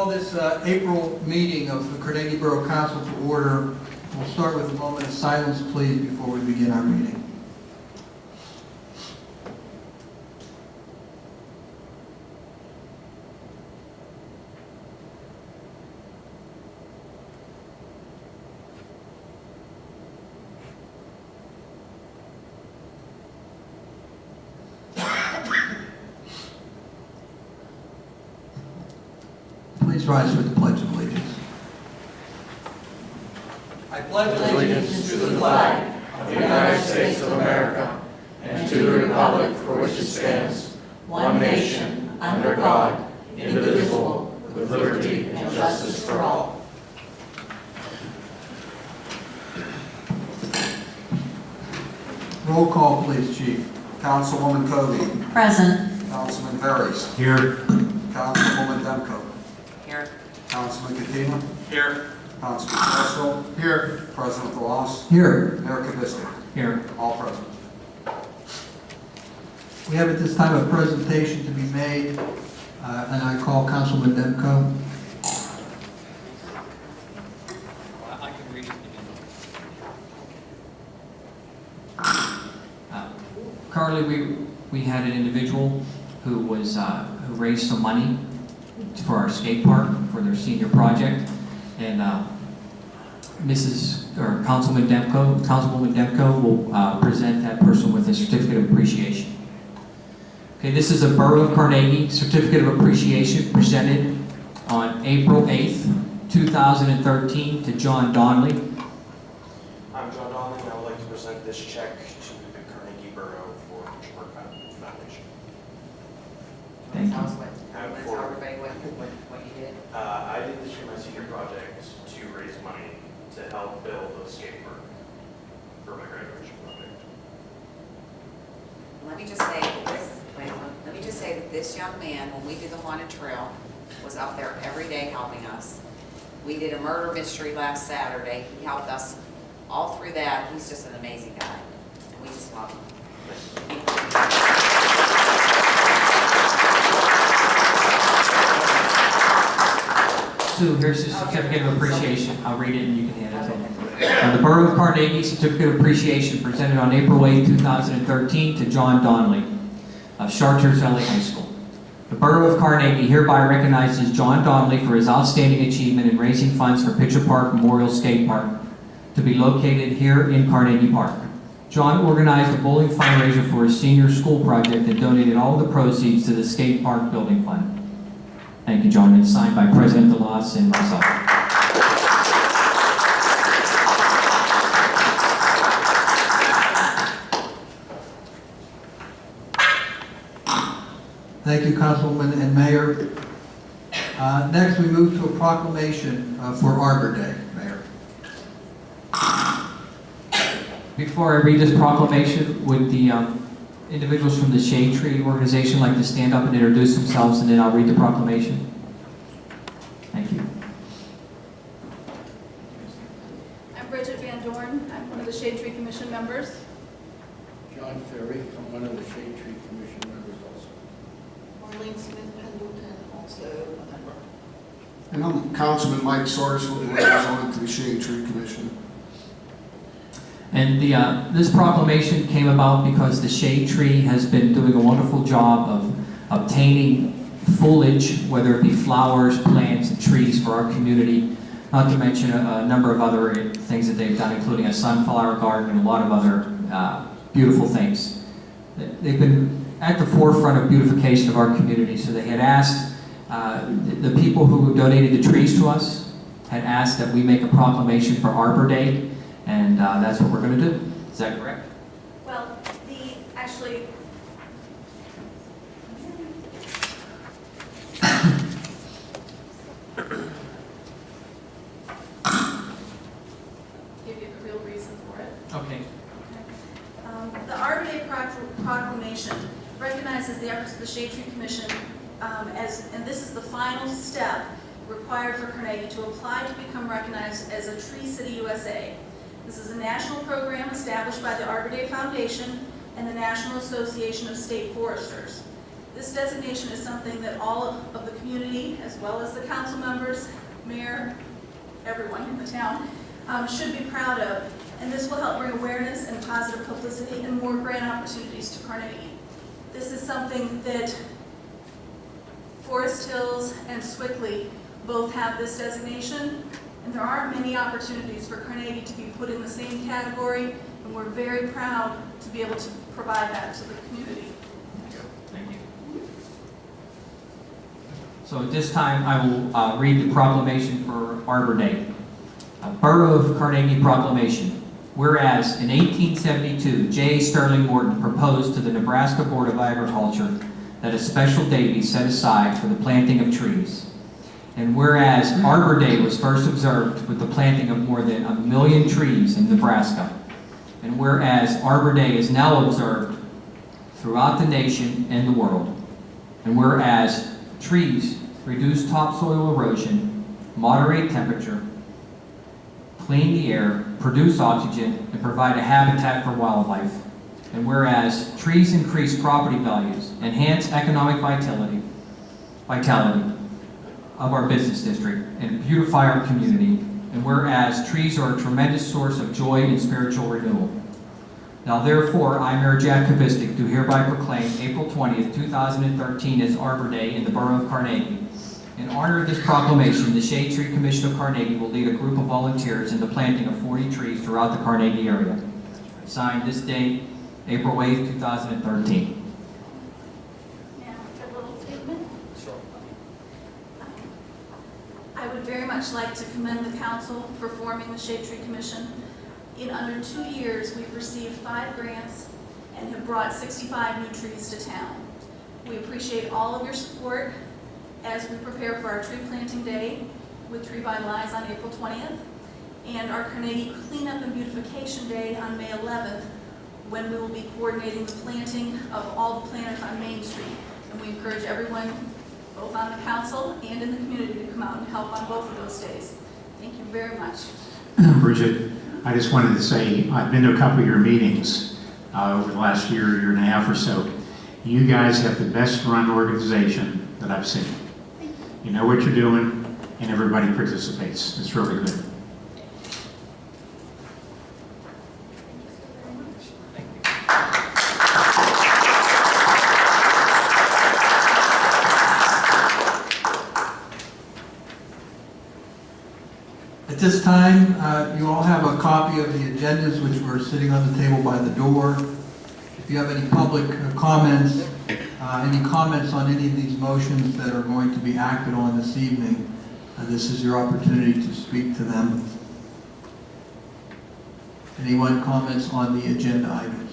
call this April meeting of the Carnegie Borough Council to order. We'll start with a moment of silence, please, before we begin our meeting. Please rise for the Pledge of Allegiance. I pledge allegiance to the flag of the United States of America and to the republic for which it stands, one nation, under God, indivisible, with liberty and justice for all. Roll call, please, Chief. Councilwoman Covey. Present. Councilman Veras. Here. Councilwoman Demko. Here. Councilman Katina. Here. Councilman Marshall. Here. President Ross. Here. Mayor Kaviska. Here. All present. We have at this time a presentation to be made, and I call Councilman Demko. I can read it. Currently, we had an individual who was who raised some money for our skate park for their senior project, and Councilwoman Demko will present that person with a certificate of appreciation. Okay, this is a Borough of Carnegie certificate of appreciation presented on April 8th, 2013 to John Donnelly. I'm John Donnelly, and I would like to present this check to the Carnegie Borough for Pittsburgh Foundation. Thank you. Tell us everybody what you did. I did this for my senior project to raise money to help build a skate park for my graduation project. Let me just say this. Let me just say that this young man, when we did the haunted trail, was up there every day helping us. We did a murder mystery last Saturday. He helped us all through that. He's just an amazing guy, and we just love him. Sue, here's the certificate of appreciation. I'll read it and you can hand it to him. The Borough of Carnegie certificate of appreciation presented on April 8, 2013 to John Donnelly of Chartiers Valley High School. The Borough of Carnegie hereby recognizes John Donnelly for his outstanding achievement in raising funds for Pitcher Park Memorial Skate Park to be located here in Carnegie Park. John organized a bowling fundraiser for his senior school project and donated all the proceeds to the skate park building fund. Thank you, John. It's signed by President DeLoss and myself. Thank you, Councilwoman and Mayor. Next, we move to a proclamation for Arbor Day, Mayor. Before I read this proclamation, would the individuals from the Shade Tree organization like to stand up and introduce themselves, and then I'll read the proclamation? Thank you. I'm Bridget Van Dorn. I'm one of the Shade Tree Commission members. John Ferry, I'm one of the Shade Tree Commission members also. Marlene Smith Pendleton, also a member. And I'm Councilman Mike Sarsfield, representing the Shade Tree Commission. And this proclamation came about because the Shade Tree has been doing a wonderful job of obtaining foliage, whether it be flowers, plants, and trees for our community, not to mention a number of other things that they've done, including a sunflower garden and a lot of other beautiful things. They've been at the forefront of beautification of our community, so they had asked, the people who donated the trees to us had asked that we make a proclamation for Arbor Day, and that's what we're going to do. Is that correct? Well, actually, give you the real reason for it. Okay. The Arbor Day proclamation recognizes the efforts of the Shade Tree Commission and this is the final step required for Carnegie to apply to become recognized as a Tree City USA. This is a national program established by the Arbor Day Foundation and the National Association of State Foresters. This designation is something that all of the community, as well as the council members, mayor, everyone in the town, should be proud of. And this will help bring awareness and positive publicity and more grant opportunities to Carnegie. This is something that Forest Hills and Swickley both have this designation, and there aren't many opportunities for Carnegie to be put in the same category, and we're very proud to be able to provide that to the community. Thank you. So at this time, I will read the proclamation for Arbor Day. Borough of Carnegie Proclamation. Whereas in 1872, J. Sterling Morton proposed to the Nebraska Board of Agriculture that a special day be set aside for the planting of trees. And whereas Arbor Day was first observed with the planting of more than 1 million trees in Nebraska. And whereas Arbor Day is now observed throughout the nation and the world. And whereas trees reduce topsoil erosion, moderate temperature, clean the air, produce oxygen, and provide a habitat for wildlife. And whereas trees increase property values, enhance economic vitality of our business district, and beautify our community. And whereas trees are a tremendous source of joy and spiritual renewal. Now therefore, I, Mayor Jack Kubistik, do hereby proclaim April 20th, 2013 as Arbor Day in the Borough of Carnegie. In honor of this proclamation, the Shade Tree Commission of Carnegie will lead a group of volunteers in the planting of 40 trees throughout the Carnegie area. Signed this date, April 8th, 2013. Now, a little statement. I would very much like to commend the council for forming the Shade Tree Commission. In under 2 years, we've received 5 grants and have brought 65 new trees to town. We appreciate all of your support as we prepare for our tree planting day with Tree Vitalize on April 20th, and our Carnegie Cleanup and Beautification Day on May 11th, when we will be coordinating the planting of all the planters on Main Street. And we encourage everyone, both on the council and in the community, to come out and help on both of those days. Thank you very much. Bridget, I just wanted to say, I've been to a couple of your meetings over the last year and a half or so. You guys have the best run organization that I've seen. You know what you're doing, and everybody participates. It's really good. At this time, you all have a copy of the agendas which were sitting on the table by the door. If you have any public comments, any comments on any of these motions that are going to be acted on this evening, this is your opportunity to speak to them. Anyone comments on the agenda items?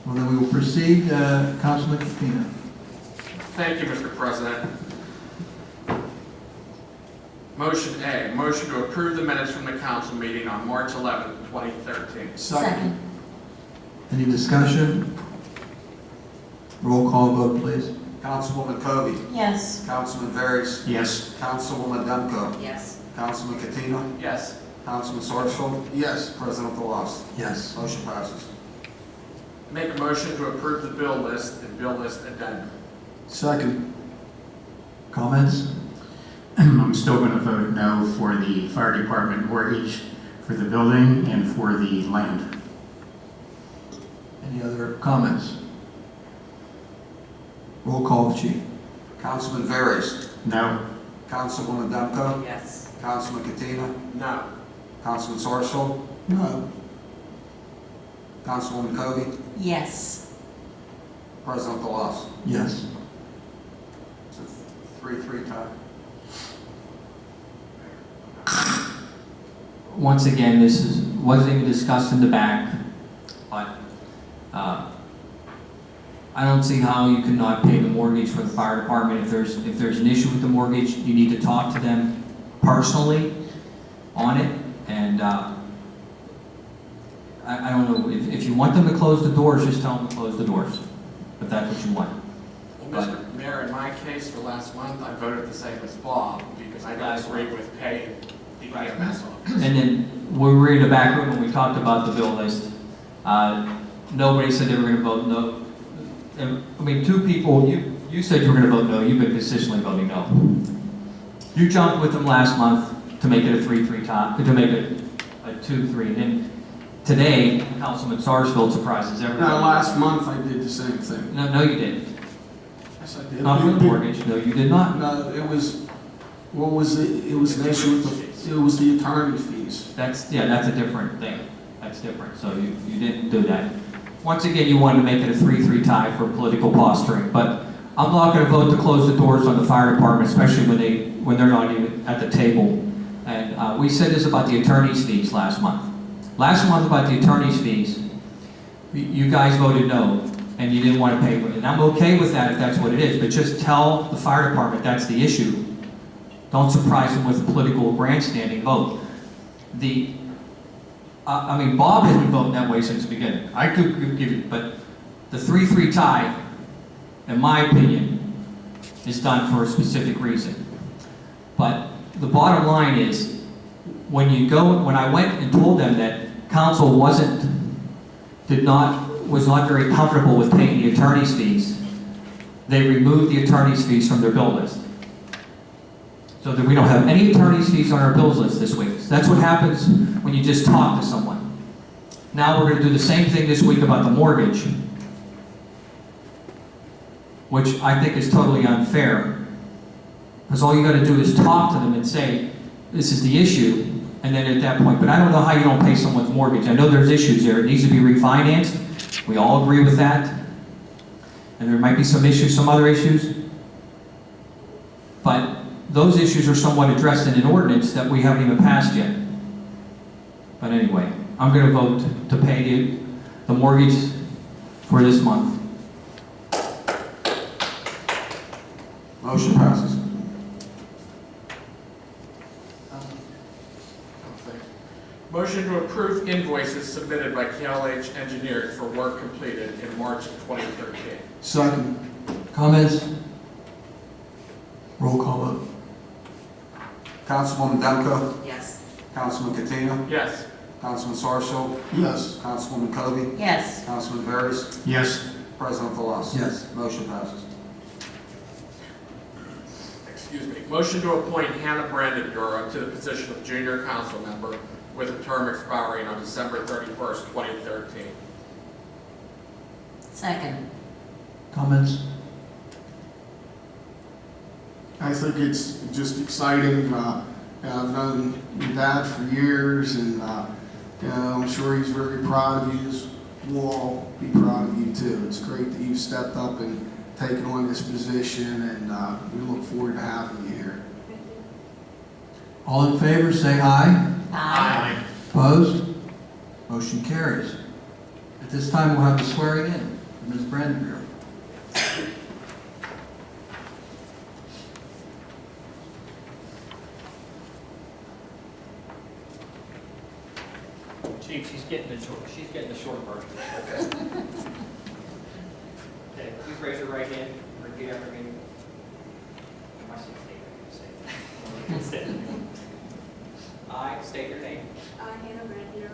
Well, then we will proceed. Councilman Katina. Thank you, Mr. President. Motion A, motion to approve the minutes from the council meeting on March 11th, 2013. Second. Any discussion? Roll call vote, please. Councilwoman Covey. Yes. Councilman Veras. Yes. Councilwoman Demko. Yes. Councilman Katina. Yes. Councilman Sarsfield. Yes. President DeLoss. Yes. Motion passes. Make a motion to approve the bill list and bill list addendum. Second. Comments? I'm still going to vote no for the fire department mortgage for the building and for the land. Any other comments? Roll call, Chief. Councilman Veras. No. Councilwoman Demko. Yes. Councilman Katina. No. Councilman Sarsfield. No. Councilwoman Covey. Yes. President DeLoss. Yes. It's a 3-3 tie. Once again, this wasn't even discussed in the back, but I don't see how you could not pay the mortgage for the fire department. If there's an issue with the mortgage, you need to talk to them personally on it. And I don't know, if you want them to close the doors, just tell them to close the doors, if that's what you want. Well, Mr. Mayor, in my case for last month, I voted the same as Bob because I don't agree with paying the EMS office. And then when we were in the back room and we talked about the bill list, Nobody said they were going to vote no. I mean, two people, you said you were going to vote no. You've been consistently voting no. You jumped with them last month to make it a 3-3 tie, to make it a 2-3. And then today, Councilman Sarsfield surprises everybody. Now, last month I did the same thing. No, you didn't. Yes, I did. Not for the mortgage. No, you did not. No, it was, what was it? It was an issue with it was the attorney fees. That's a different thing. That's different. So you didn't do that. Once again, you wanted to make it a 3-3 tie for political posturing, but I'm not going to vote to close the doors on the fire department, especially when they're not even at the table. And we said this about the attorney's fees last month. Last month about the attorney's fees, you guys voted no, and you didn't want to pay for it. And I'm okay with that if that's what it is, but just tell the fire department that's the issue. Don't surprise them with a political grandstanding vote. I mean, Bob has been voting that way since the beginning. I do give it, but the 3-3 tie, in my opinion, is done for a specific reason. But the bottom line is, when I went and told them that council was not very comfortable with paying the attorney's fees, they removed the attorney's fees from their bill list. So that we don't have any attorney's fees on our bills list this week. So that's what happens when you just talk to someone. Now we're going to do the same thing this week about the mortgage, which I think is totally unfair. Because all you got to do is talk to them and say, this is the issue, and then at that point, but I don't know how you don't pay someone's mortgage. I know there's issues there. It needs to be refinanced. We all agree with that. And there might be some issues, some other issues. But those issues are somewhat addressed in an ordinance that we haven't even passed yet. But anyway, I'm going to vote to pay the mortgage for this month. Motion passes. Motion to approve invoices submitted by KLH Engineering for work completed in March of 2013. Second. Comments? Roll call vote. Councilwoman Demko. Yes. Councilman Catino. Yes. Councilman Sarsfield. Yes. Councilwoman Kobe. Yes. Councilman Veras. Yes. President Delasi. Yes. Motion passes. Excuse me. Motion to appoint Hannah Brandenburg to the position of junior council member with a term expiring on December 31st, 2013. Second. Comments? I think it's just exciting. I've known your dad for years, and I'm sure he's very proud of you. We'll all be proud of you too. It's great that you've stepped up and taken on this position, and we look forward to having you here. All in favor, say aye. Aye. Opposed? Motion carries. At this time, we'll have the swearing in of Ms. Brandenburg. Chief, she's getting the short version. Okay, please raise your right hand and repeat after me. I state your name. I, Hannah Brandier,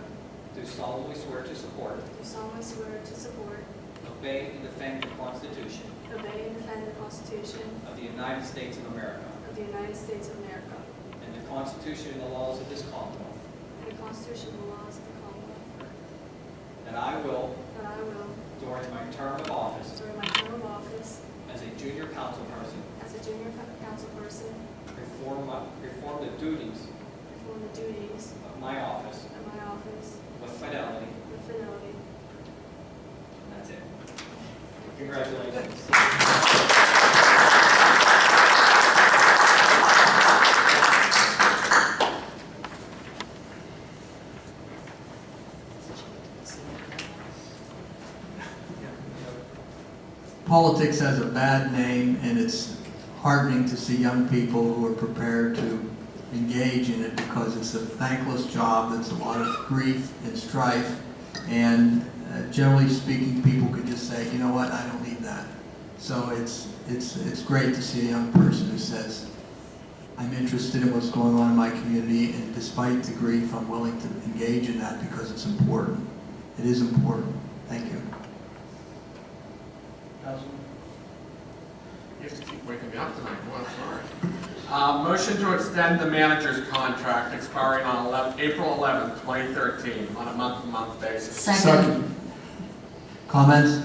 Do solemnly swear to support, do solemnly swear to support, obey, and defend the Constitution obey, and defend the Constitution of the United States of America of the United States of America, and the Constitution and the laws of this Commonwealth. and the Constitution and the laws of the Commonwealth, That I will, that I will, during my term of office during my term of office as a junior council person, as a junior council person, perform the duties perform the duties of my office of my office with fidelity. with fidelity. And that's it. Congratulations. Politics has a bad name, and it's heartening to see young people who are prepared to engage in it, because it's a thankless job. It's a lot of grief and strife, and generally speaking, people could just say, you know what, I don't need that. So it's great to see a young person who says, I'm interested in what's going on in my community, and despite the grief, I'm willing to engage in that because it's important. It is important. Thank you. You have to keep waking me up tonight. Well, sorry. Motion to extend the manager's contract expiring on April 11th, 2013, on a month-to-month basis. Second. Comments?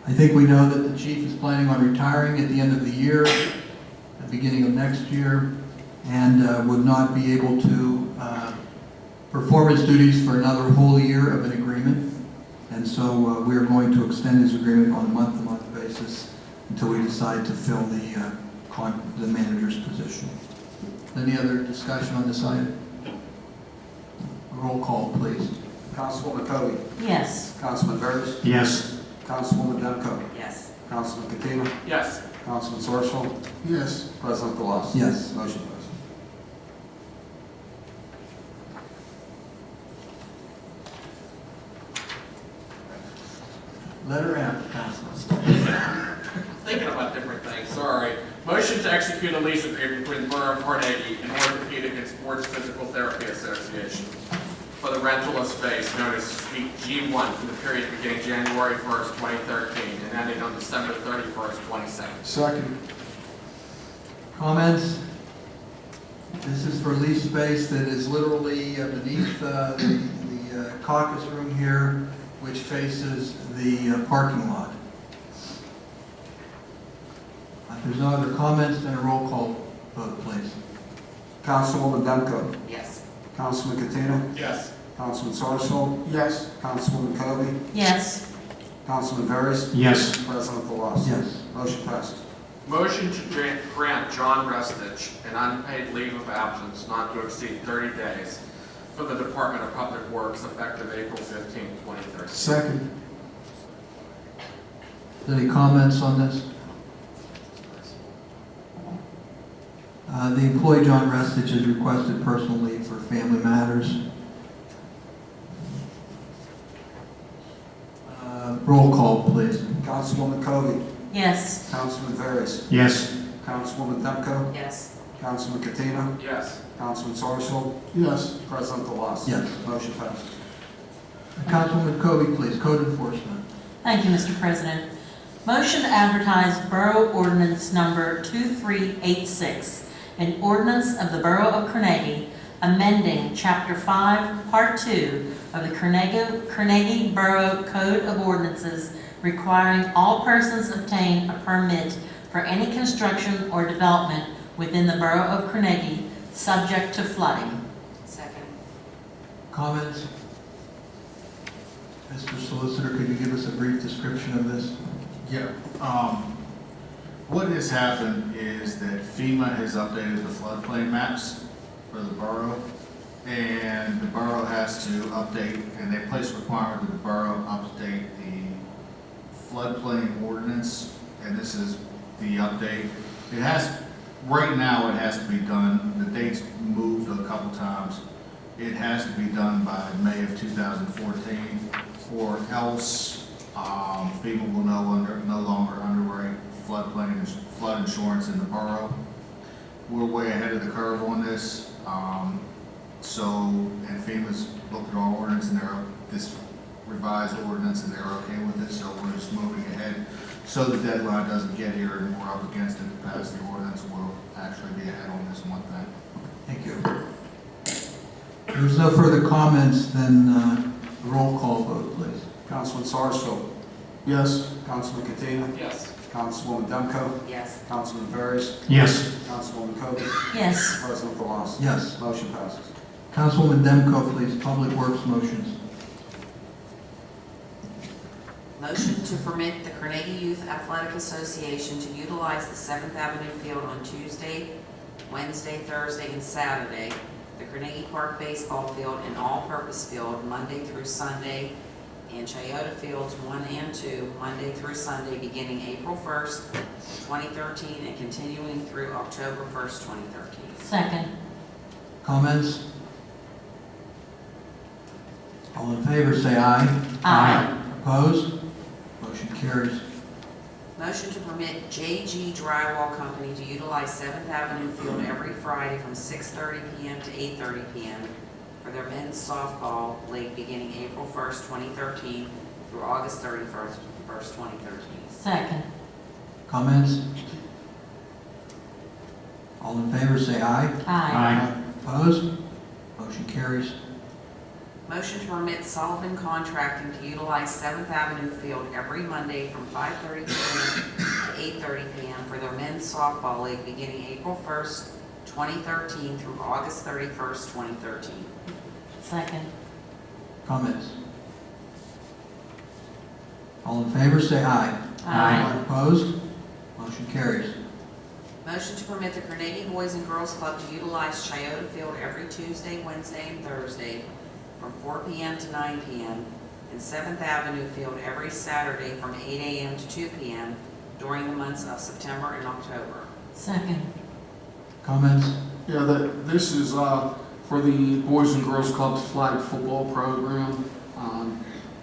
I think we know that the chief is planning on retiring at the end of the year, at the beginning of next year, and would not be able to perform his duties for another whole year of an agreement. And so we are going to extend his agreement on a month-to-month basis until we decide to fill the manager's position. Any other discussion on this item? Roll call, please. Councilwoman Kobe, Yes. Councilman Veras, Yes. Councilwoman Demko, Yes. Councilman Katina, Yes. Councilman Sarsfield, Yes. President Colossus. Yes. Motion passes. Letter F, Councilman. Thinking about different things, sorry. Motion to execute a lease agreement between the Borough of Carnegie and Orthopedic and Sports Physical Therapy Association for the rental of space known as Suite G1 for the period beginning January 1st, 2013 and ending on December 31st, 2017. Second. Comments? This is for lease space that is literally beneath the caucus room here, which faces the parking lot. If there's no other comments, then a roll call vote, please. Councilwoman Demko, Yes. Councilman Katina, Yes. Councilman Sarsfield, Yes. Councilwoman Kobe, Yes. Councilman Veras, Yes. President Colossus. Yes. Motion passes. Motion to grant John Restich an unpaid leave of absence not to exceed 30 days for the Department of Public Works effective April 15, 2013. Second. Any comments on this? The employee, John Restich, has requested personal leave for family matters. Roll call, please. Councilwoman Kobe, Yes. Councilman Veras, Yes. Councilwoman Demko, Yes. Councilman Katina, Yes. Councilman Sarsfield, Yes. President Colossus. Yes. Motion passes. Councilwoman Kobe, please. Code enforcement. Thank you, Mr. President. Motion to advertise Borough Ordinance Number 2386, an ordinance of the Borough of Carnegie amending Chapter 5, Part 2 of the Carnegie Borough Code of Ordinances requiring all persons obtain a permit for any construction or development within the Borough of Carnegie subject to flooding. Second. Comments? Mr. Solicitor, could you give us a brief description of this? Yeah, what has happened is that FEMA has updated the floodplain maps for the borough, and the borough has to update, and they place a requirement that the borough update the floodplain ordinance, and this is the update. It has, right now it has to be done, the date's moved a couple times. It has to be done by May of 2014, or else FEMA will no longer underwrite flood insurance in the borough. We're way ahead of the curve on this. And FEMA's looked at our ordinance and this revised ordinance and they're okay with it, so we're just moving ahead. So the deadline doesn't get here and we're up against it to pass the ordinance, we'll actually be ahead on this one thing. Thank you. If there's no further comments, then roll call vote, please. Councilman Sarsfield, Yes. Councilman Katina, Yes. Councilwoman Demko, Yes. Councilman Veras, Yes. Councilwoman Kobe, Yes. President Colossus. Yes. Motion passes. Councilwoman Demko, please. Public Works motions. Motion to permit the Carnegie Youth Athletic Association to utilize the 7th Avenue Field on Tuesday, Wednesday, Thursday, and Saturday, the Carnegie Park Baseball Field and All-Purpose Field, Monday through Sunday, and Chayota Fields 1 and 2, Monday through Sunday, beginning April 1st, 2013, and continuing through October 1st, 2013. Second. Comments? All in favor, say aye. Aye. Opposed? Motion carries. Motion to permit JG Drywall Company to utilize 7th Avenue Field every Friday from 6:30 p.m. to 8:30 p.m. for their men's softball league beginning April 1st, 2013 through August 31st, 2013. Second. Comments? All in favor, say aye. Aye. Opposed? Motion carries. Motion to permit Sullivan Contracting to utilize 7th Avenue Field every Monday from 5:30 p.m. to 8:30 p.m. for their men's softball league beginning April 1st, 2013 through August 31st, 2013. Second. Comments? All in favor, say aye. Aye. Opposed? Motion carries. Motion to permit the Carnegie Boys and Girls Club to utilize Chiota Field every Tuesday, Wednesday, and Thursday from 4 p.m. to 9 p.m. and 7th Avenue Field every Saturday from 8 a.m. to 2 p.m. during the months of September and October. Second. Comments? Yeah, this is for the Boys and Girls Club's flag football program,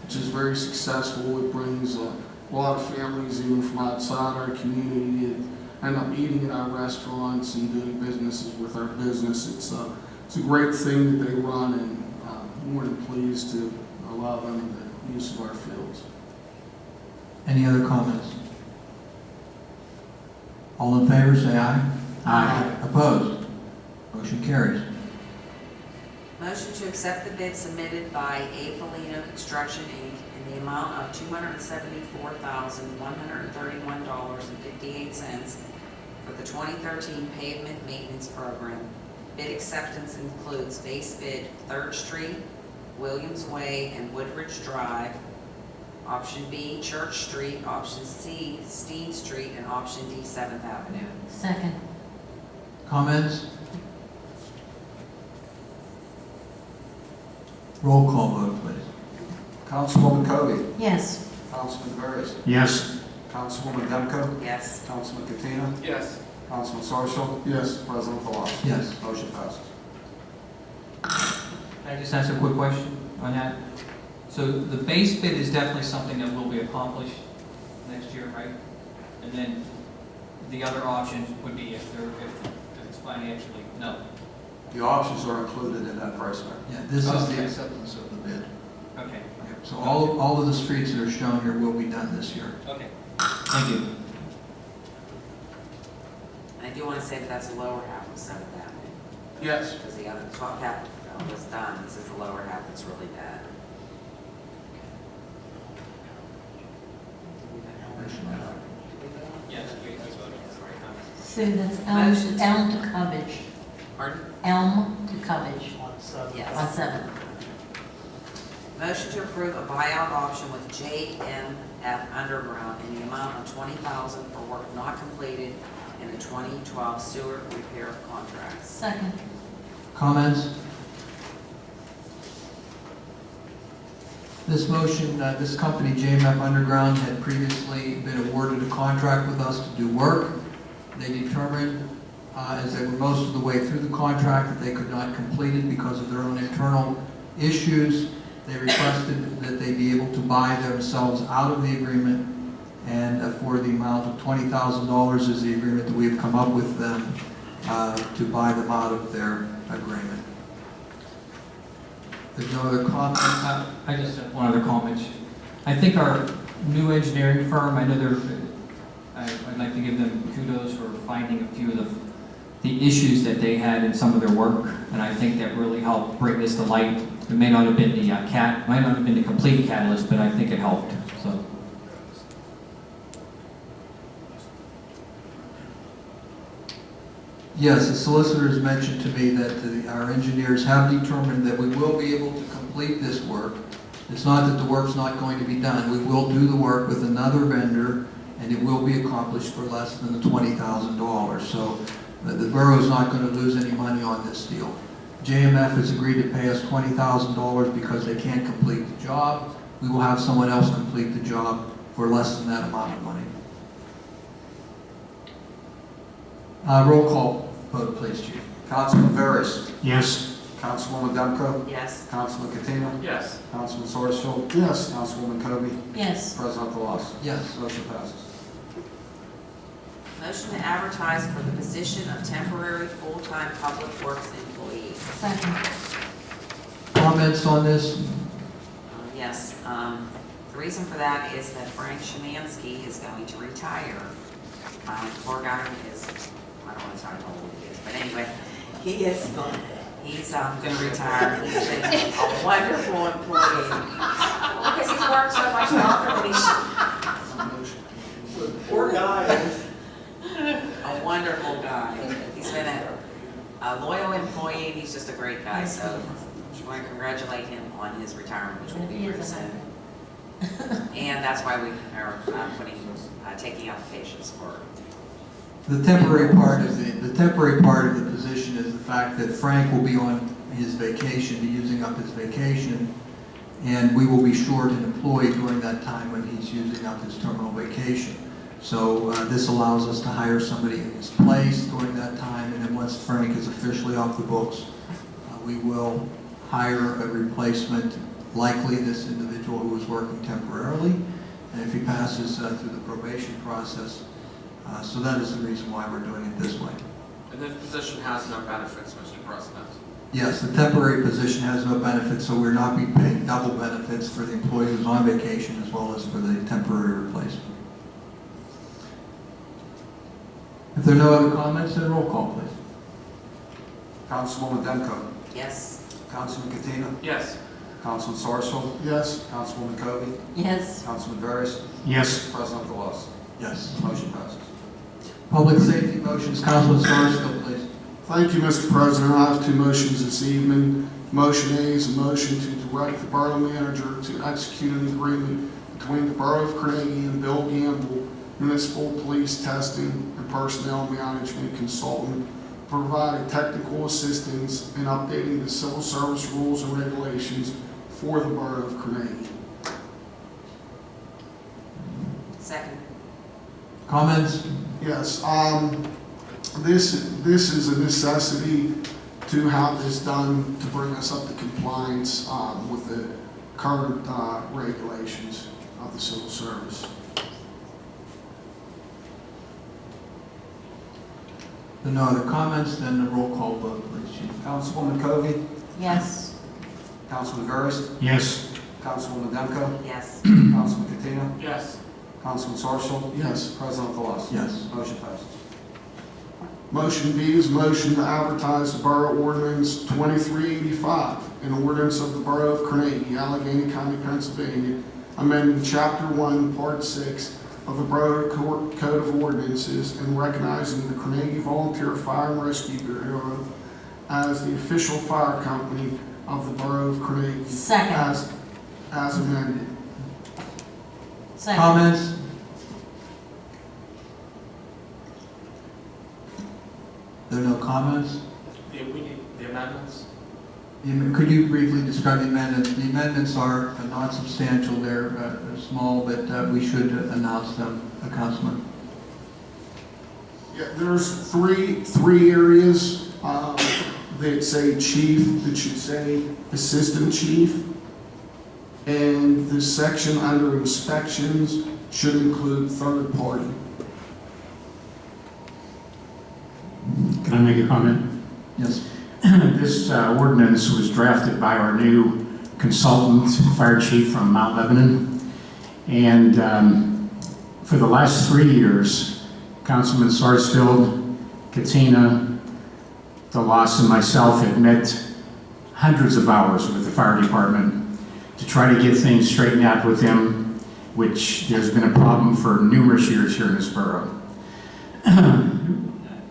which is very successful. It brings a lot of families, even from outside our community, and end up eating at our restaurants and doing businesses with our business. It's a great thing that they run, and more than pleased to allow them the use of our fields. Any other comments? All in favor, say aye. Aye. Opposed? Motion carries. Motion to accept the bid submitted by A. Felino Construction, Inc. in the amount of $274,131.58 for the 2013 pavement maintenance program. Bid acceptance includes base bid 3rd Street, Williams Way, and Woodridge Drive. Option B, Church Street. Option C, Steen Street, and option D, 7th Avenue. Second. Comments? Roll call vote, please. Councilwoman Kobe. Yes. Councilman Burris. Yes. Councilwoman Demko. Yes. Councilman Katina. Yes. Councilman Sarsfield. Yes. President Velazquez. Yes. Motion passes. Can I just ask a quick question on that? So the base bid is definitely something that will be accomplished next year, right? And then the other options would be if it's financially, no. The options are included in that price tag. Yeah, this is Okay. the acceptance of the bid. Okay, So all of the streets that are shown here will be done this year. okay. Thank you. And I do want to say that that's the lower half of 7th Avenue. Yes. Because the other top half was done. This is the lower half that's really bad. Yes. Sue, that's Motion. Elm to Cubbage. Pardon? Elm to Cubbage on Yes. 7. Motion to approve a buyout option with JMF Underground in the amount of $20,000 for work not completed in the 2012 sewer repair contracts. Second. Comments? This motion, this company, JMF Underground, had previously been awarded a contract with us to do work. They determined, as they were most of the way through the contract, that they could not complete it because of their own internal issues. They requested that they be able to buy themselves out of the agreement, and for the amount of $20,000 is the agreement that we have come up with them to buy them out of their agreement. There's no other comments? I just have one other comment. I think our new engineering firm, I know I'd like to give them kudos for finding a few of the issues that they had in some of their work, and I think that really helped bring this to light. It may not have been might not have been the complete catalyst, but I think it helped, so. Yes, the solicitors mentioned to me that our engineers have determined that we will be able to complete this work. It's not that the work's not going to be done. We will do the work with another vendor, and it will be accomplished for less than the $20,000. So the borough's not going to lose any money on this deal. JMF has agreed to pay us $20,000 because they can't complete the job. We will have someone else complete the job for less than that amount of money. Roll call vote, please, Chief. Councilman Burris. Yes. Councilwoman Demko. Yes. Councilman Katina. Yes. Councilman Sarsfield. Yes. Councilwoman Kobe. Yes. President Velazquez. Yes. Motion passes. Motion to advertise for the position of temporary full-time public works employee. Second. comments on this? Yes, the reason for that is that Frank Szymanski is going to retire. Poor guy is, I don't want to tell you how old he is, but anyway, he's gonna retire. He's been a wonderful employee. Because he's worked so much longer than he should. Poor guy. A wonderful guy. He's been a loyal employee, and he's just a great guy, so I want to congratulate him on his retirement, which will be very soon. And that's why we are taking applications for. The temporary part of the position is the fact that Frank will be on his vacation, using up his vacation, and we will be short an employee during that time when he's using up his terminal vacation. So this allows us to hire somebody in his place during that time, and then once Frank is officially off the books, we will hire a replacement, likely this individual who is working temporarily, and if he passes through the probation process. So that is the reason why we're doing it this way. And this position has no benefits, Mr. President. Yes, the temporary position has no benefits, so we're not being paid double benefits for the employee who's on vacation as well as for the temporary replacement. If there are no other comments, then roll call, please. Councilwoman Demko. Yes. Councilman Katina. Yes. Councilman Sarsfield. Yes. Councilwoman Kobe. Yes. Councilman Veras. Yes. President Delus. Yes. Motion passes. Public safety motions, Councilman Sarsfield, please. Thank you, Mr. President. I have two motions this evening. Motion A is a motion to direct the borough manager to execute an agreement between the Borough of Carnegie and Bill Gamble, municipal police testing and personnel management consultant, providing technical assistance in updating the civil service rules and regulations for the Borough of Carnegie. Second. Comments? Yes, this is a necessity to have this done to bring us up to compliance with the current regulations of the civil service. If there are no other comments, then the roll call vote, please, Chief. Councilwoman Kobe. Yes. Councilman Veras. Yes. Councilwoman Demko. Yes. Councilman Katina. Yes. Councilman Sarsfield. Yes. President Delus. Yes. Motion passes. Motion B is motion to advertise the Borough Ordinance 2385, an ordinance of the Borough of Carnegie, Allegheny County, Pennsylvania, amending Chapter 1, Part 6 of the Borough Code of Ordinances and recognizing the Carnegie Volunteer Fire and Rescue Bureau as the official fire company of the Borough of Carnegie. Second. As amended. Second. Comments? There are no comments? We need the amendments. Could you briefly describe the amendments? The amendments are not substantial, they're small, but we should announce them, Councilman. Yeah, there's three areas that say chief, that should say assistant chief. And the section under inspections should include third party. Can I make a comment? Yes. This ordinance was drafted by our new consultant, fire chief from Mount Lebanon. And for the last 3 years, Councilman Sarsfield, Katina, DeLoss, and myself have met hundreds of hours with the fire department to try to get things straightened out with them, which there's been a problem for numerous years here in this borough.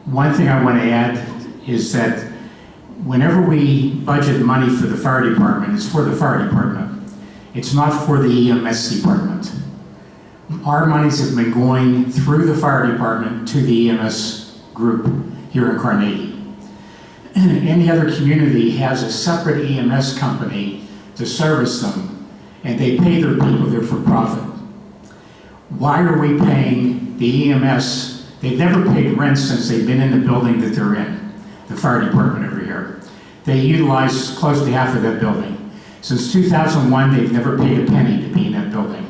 One thing I want to add is that whenever we budget money for the fire department, it's for the fire department. It's not for the EMS department. Our monies have been going through the fire department to the EMS group here in Carnegie. Any other community has a separate EMS company to service them, and they pay their people there for profit. Why are we paying the EMS? They've never paid rent since they've been in the building that they're in, the fire department over here. They utilize close to half of that building. Since 2001, they've never paid a penny to be in that building.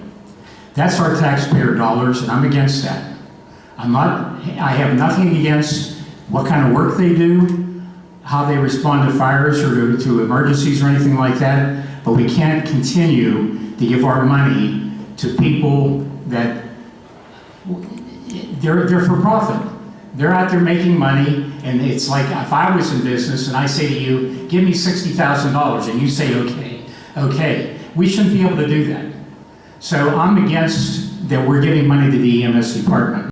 That's our taxpayer dollars, and I'm against that. I have nothing against what kind of work they do. how they respond to fires or to emergencies or anything like that, but we can't continue to give our money to people that they're for profit. They're out there making money, and it's like if I was in business and I say to you, give me $60,000, and you say, okay, we shouldn't be able to do that. So I'm against that we're giving money to the EMS department.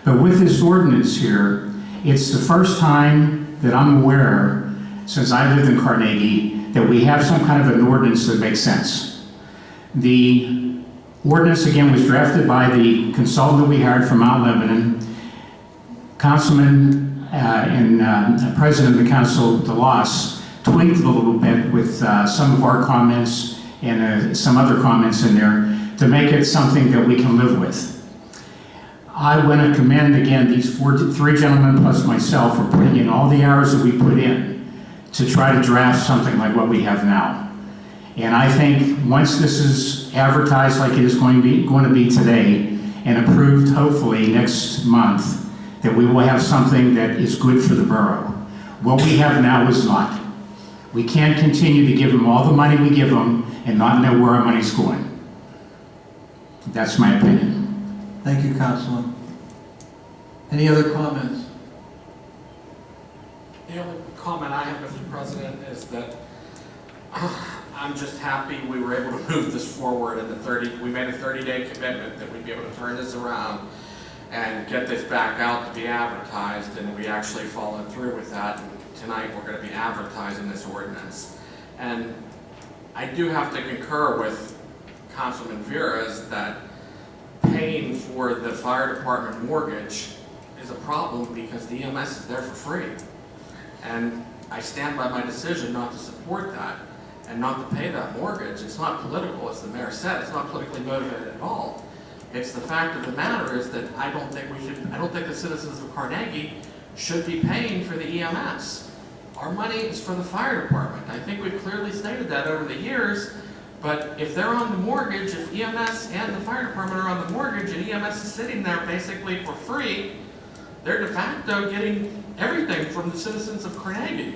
But with this ordinance here, it's the first time that I'm aware, since I lived in Carnegie, that we have some kind of an ordinance that makes sense. The ordinance, again, was drafted by the consultant that we hired from Mount Lebanon. Councilman and President of the Council, DeLoss, tweaked a little bit with some of our comments and some other comments in there to make it something that we can live with. I want to commend again these three gentlemen plus myself for putting in all the hours that we put in to try to draft something like what we have now. And I think once this is advertised like it is going to be today and approved hopefully next month, that we will have something that is good for the borough. What we have now is not. We can't continue to give them all the money we give them and not know where our money's going. That's my opinion. Thank you, Councilman. Any other comments? The only comment I have, Mr. President, is that I'm just happy we were able to move this forward in we made a 30-day commitment that we'd be able to turn this around and get this back out to be advertised, and we actually followed through with that. And tonight we're going to be advertising this ordinance. And I do have to concur with Councilman Vera's that paying for the fire department mortgage is a problem because the EMS is there for free. And I stand by my decision not to support that and not to pay that mortgage. It's not political, as the mayor said. It's not politically motivated at all. It's the fact of the matter is that I don't think the citizens of Carnegie should be paying for the EMS. Our money is for the fire department. I think we've clearly stated that over the years, but if they're on the mortgage, if EMS and the fire department are on the mortgage and EMS is sitting there basically for free, they're de facto getting everything from the citizens of Carnegie.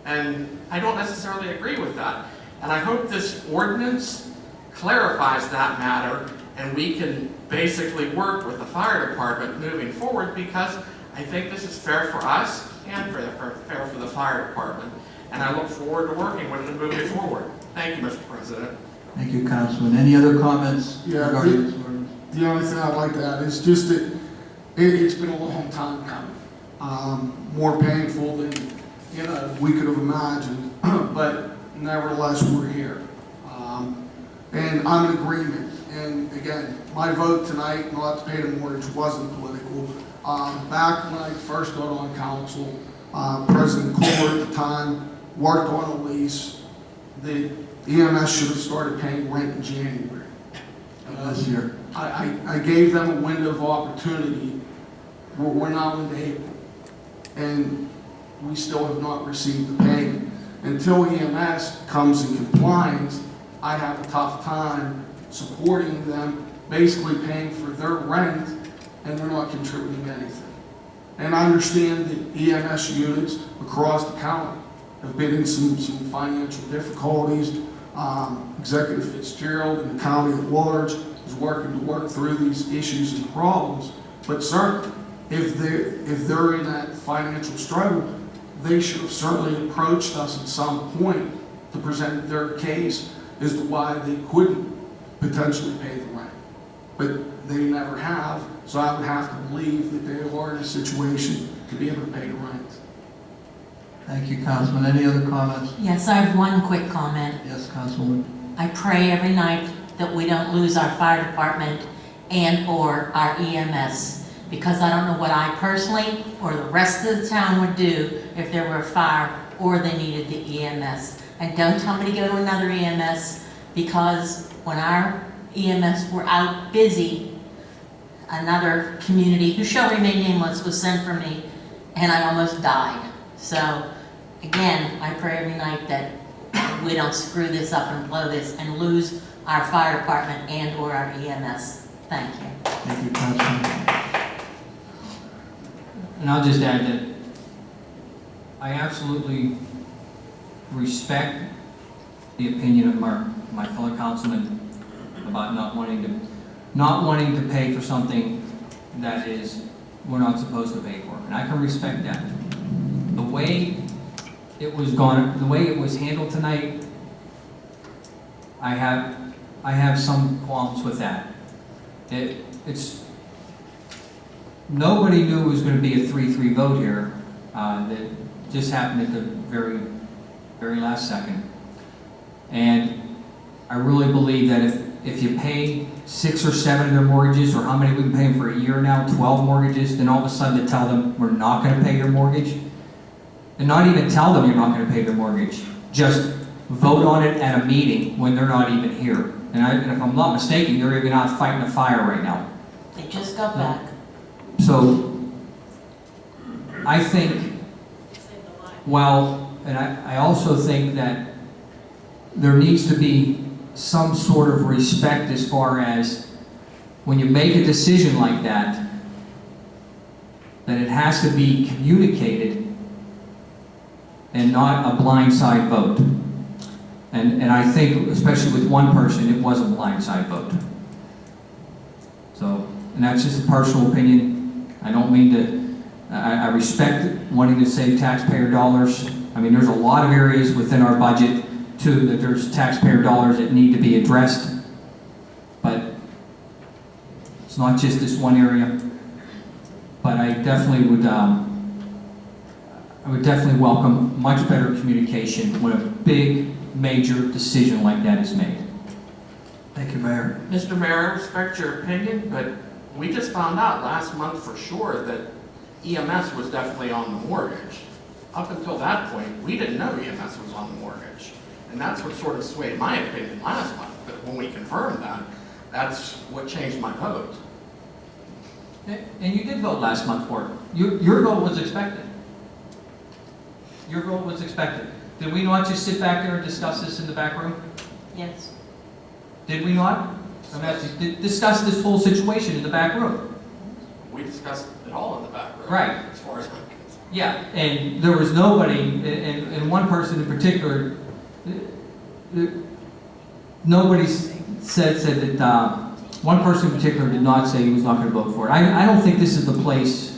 And I don't necessarily agree with that. And I hope this ordinance clarifies that matter and we can basically work with the fire department moving forward, because I think this is fair for us and fair for the fire department. And I look forward to working with them moving forward. Thank you, Mr. President. Thank you, Councilman. Any other comments regarding this ordinance? The only thing I'd like to add is just that it's been a long time coming. More painful than we could have imagined, but nevertheless we're here. And I'm in agreement. And again, my vote tonight not to pay the mortgage wasn't political. Back when I first got on council, President Kohler at the time worked on a lease. The EMS should have started paying rent in January. This year. I gave them a window of opportunity. We're now into April, and we still have not received the payment. Until EMS comes in compliance, I have a tough time supporting them, basically paying for their rent, and they're not contributing anything. And I understand that EMS units across the county have been in some financial difficulties. Executive Fitzgerald and the county at large is working to work through these issues and problems. But certainly, if they're in that financial struggle, they should have certainly approached us at some point to present their case as to why they couldn't potentially pay the rent. But they never have, so I would have to believe that they are in a situation to be able to pay the rent. Thank you, Councilman. Any other comments? Yes, I have one quick comment. Yes, Councilwoman. I pray every night that we don't lose our fire department and or our EMS, because I don't know what I personally or the rest of the town would do if there were a fire or they needed the EMS. And don't tell me to go to another EMS, because when our EMS were out busy, another community, who shall remain nameless, was sent for me and I almost died. So again, I pray every night that we don't screw this up and blow this and lose our fire department and or our EMS. Thank you. Thank you, Councilman. And I'll just add that I absolutely respect the opinion of my fellow councilman about not wanting to pay for something that we're not supposed to pay for, and I can respect that. The way it was handled tonight, I have some qualms with that. Nobody knew it was going to be a 3-3 vote here. That just happened at the very, very last second. And I really believe that if you pay 6 or 7 of their mortgages, or how many we've been paying for a year now, 12 mortgages, then all of a sudden to tell them we're not going to pay your mortgage, and not even tell them you're not going to pay their mortgage, just vote on it at a meeting when they're not even here. And if I'm not mistaken, they're even out fighting a fire right now. They just got back. So I think, and I also think that there needs to be some sort of respect as far as when you make a decision like that it has to be communicated and not a blindside vote. And I think, especially with one person, it was a blindside vote. So, and that's just a personal opinion. I don't mean to, I respect wanting to save taxpayer dollars. I mean, there's a lot of areas within our budget, too, that there's taxpayer dollars that need to be addressed. But it's not just this one area. But I definitely would, welcome much better communication when a big, major decision like that is made. Thank you, Mayor. Mr. Mayor, I respect your opinion, but we just found out last month for sure that EMS was definitely on the mortgage. Up until that point, we didn't know EMS was on the mortgage. And that's what sort of swayed my opinion last month. But when we confirmed that, that's what changed my vote. And you did vote last month for it. Your vote was expected. Your vote was expected. Did we not just sit back there and discuss this in the back room? Yes. Did we not? I'm asking, discuss this whole situation in the back room? We discussed it all in the back room. Right. As far as I'm concerned. Yeah, and there was nobody, and one person in particular, nobody said that, one person in particular did not say he was not going to vote for it. I don't think this is the place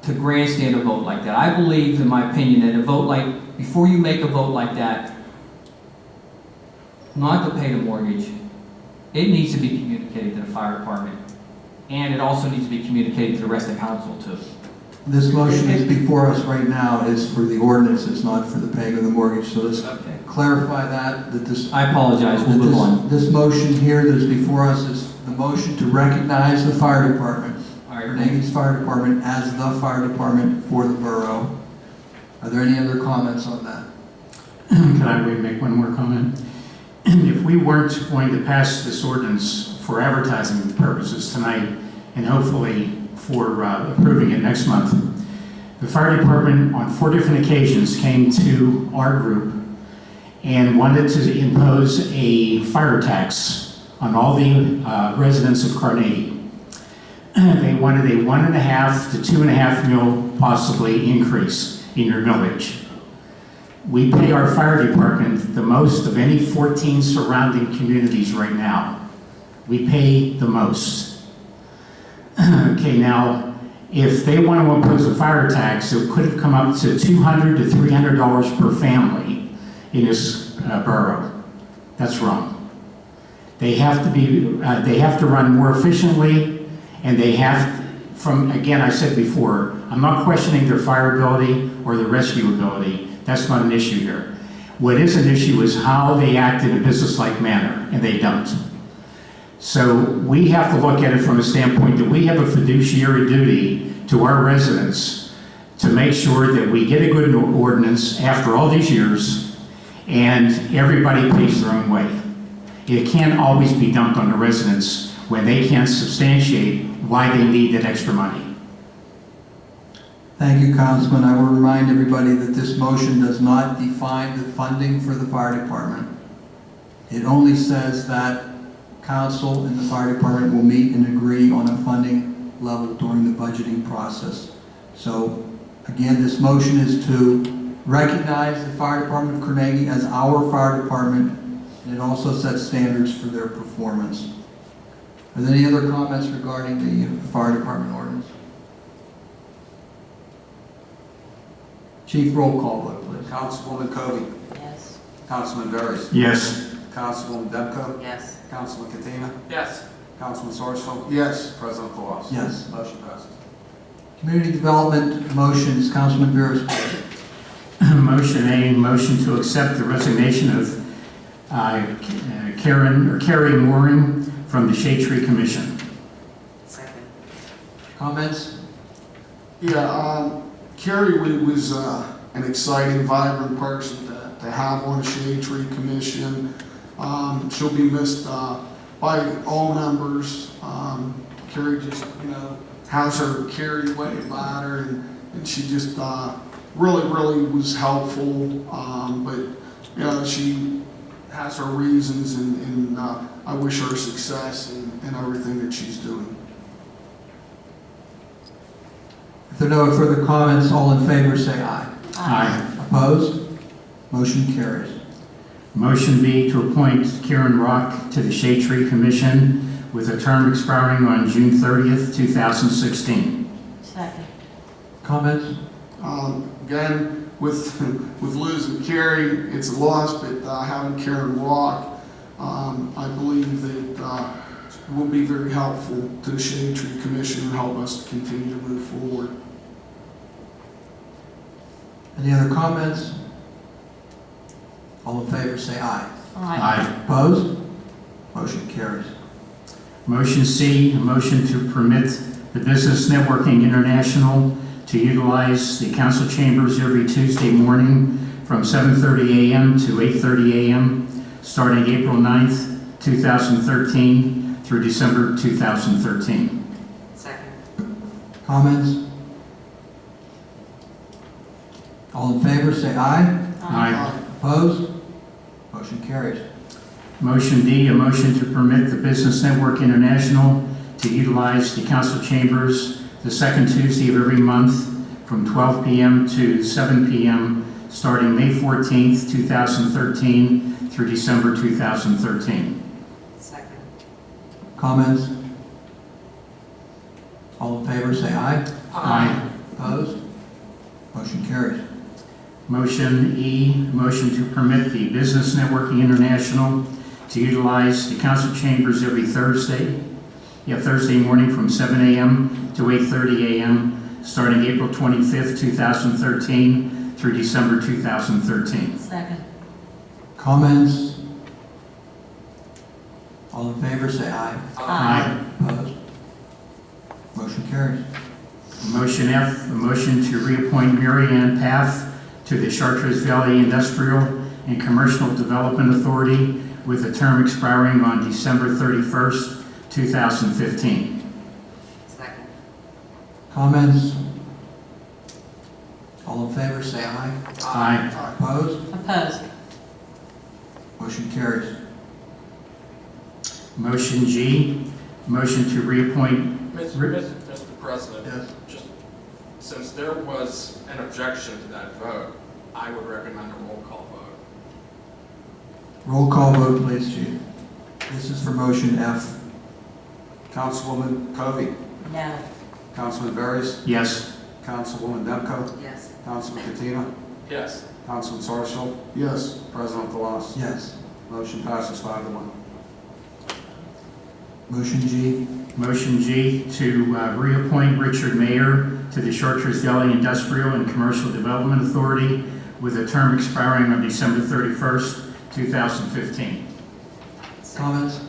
to grandstand a vote like that. I believe, in my opinion, that before you make a vote like that, not to pay the mortgage, it needs to be communicated to the fire department. And it also needs to be communicated to the rest of council too. This motion is before us right now is for the ordinance, it's not for the paying of the mortgage, so let's clarify that this... I apologize, we'll move on. This motion here that is before us is the motion to recognize the fire department, Carnegie's fire department, as the fire department for the borough. Are there any other comments on that? Can I make one more comment? If we weren't going to pass this ordinance for advertising purposes tonight, and hopefully for approving it next month, the fire department on 4 different occasions came to our group and wanted to impose a fire tax on all the residents of Carnegie. They wanted a 1.5 to 2.5 mil possibly increase in your millage. We pay our fire department the most of any 14 surrounding communities right now. We pay the most. Okay, now, if they want to impose a fire tax, it could have come up to $200 to $300 per family in this borough. That's wrong. They have to run more efficiently, and they have, again, I said before, I'm not questioning their fire ability or their rescue ability. That's not an issue here. What is an issue is how they act in a business-like manner, and they don't. So we have to look at it from a standpoint that we have a fiduciary duty to our residents to make sure that we get a good ordinance after all these years, and everybody pays their own way. It can't always be dumped on the residents when they can't substantiate why they need that extra money. Thank you, Councilman. I will remind everybody that this motion does not define the funding for the fire department. It only says that council and the fire department will meet and agree on a funding level during the budgeting process. So Again, this motion is to recognize the Fire Department of Carnegie as our fire department, and it also sets standards for their performance. Are there any other comments regarding the fire department ordinance? Chief, roll call vote, please. Councilwoman Kobe. Yes. Councilman Veras. Yes. Councilwoman Demko. Yes. Councilman Katina. Yes. Councilman Sarsfield. Yes. President Claus. Yes. Motion passes. Community development motions, Councilman Veras, please. Motion A, motion to accept the resignation of Carrie Mooring from the Shade Tree Commission. Second. Comments? Yeah, Carrie was an exciting, vibrant person to have on the Shade Tree Commission. She'll be missed by all members. Carrie just, has her carried away about her, and she just really was helpful. But she has her reasons, and I wish her success in everything that she's doing. If there are no further comments, all in favor say aye. Aye. Opposed? Motion carries. Motion B, to appoint Karen Rock to the Shade Tree Commission with a term expiring on June 30th, 2016. Second. Comments? Again, with losing Carrie, it's a loss, but having Karen Rock, I believe that will be very helpful to the Shade Tree Commission and help us continue to move forward. Any other comments? All in favor say aye. Aye. Opposed? Motion carries. Motion C, a motion to permit the Business Networking International to utilize the council chambers every Tuesday morning from 7:30 a.m. to 8:30 a.m., starting April 9th, 2013 through December 2013. Second. Comments? All in favor say aye. Aye. Opposed? Motion carries. Motion D, a motion to permit the Business Network International to utilize the council chambers the second Tuesday of every month from 12 p.m. to 7 p.m., starting May 14th, 2013 through December 2013. Second. Comments? All in favor say aye. Aye. Opposed? Motion carries. Motion E, motion to permit the Business Networking International to utilize the council chambers every Thursday morning from 7 a.m. to 8:30 a.m., starting April 25th, 2013 through December 2013. Second. Comments? All in favor say aye. Aye. Opposed? Motion carries. Motion F, a motion to reappoint Mary Ann Path to the Chartres Valley Industrial and Commercial Development Authority with a term expiring on December 31st, 2015. Second. Comments? All in favor say aye. Aye. Opposed? Opposed. Motion carries. Motion G, motion to reappoint. Mr. President, Yes. just since there was an objection to that vote, I would recommend a roll call vote. Roll call vote, please, Chief. This is for motion F. Councilwoman Kobe. No. Councilman Veras. Yes. Councilwoman Demko. Yes. Councilman Katina. Yes. Councilman Sarsfield. Yes. President Claus. Yes. Motion passes 5-1. Motion G. Motion G, to reappoint Richard Mayer to the Chartres Valley Industrial and Commercial Development Authority with a term expiring on December 31st, 2015. Comments?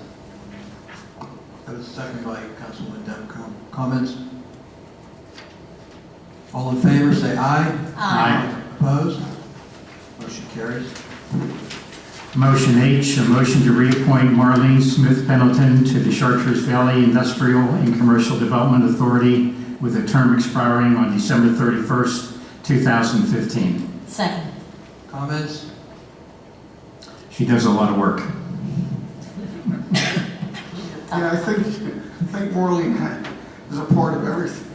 That was seconded by Councilwoman Demko. Comments? All in favor say aye. Aye. Opposed? Motion carries. Motion H, a motion to reappoint Marlene Smith Pendleton to the Chartres Valley Industrial and Commercial Development Authority with a term expiring on December 31st, 2015. Second. Comments? She does a lot of work. Yeah, I think Maureen is a part of everything.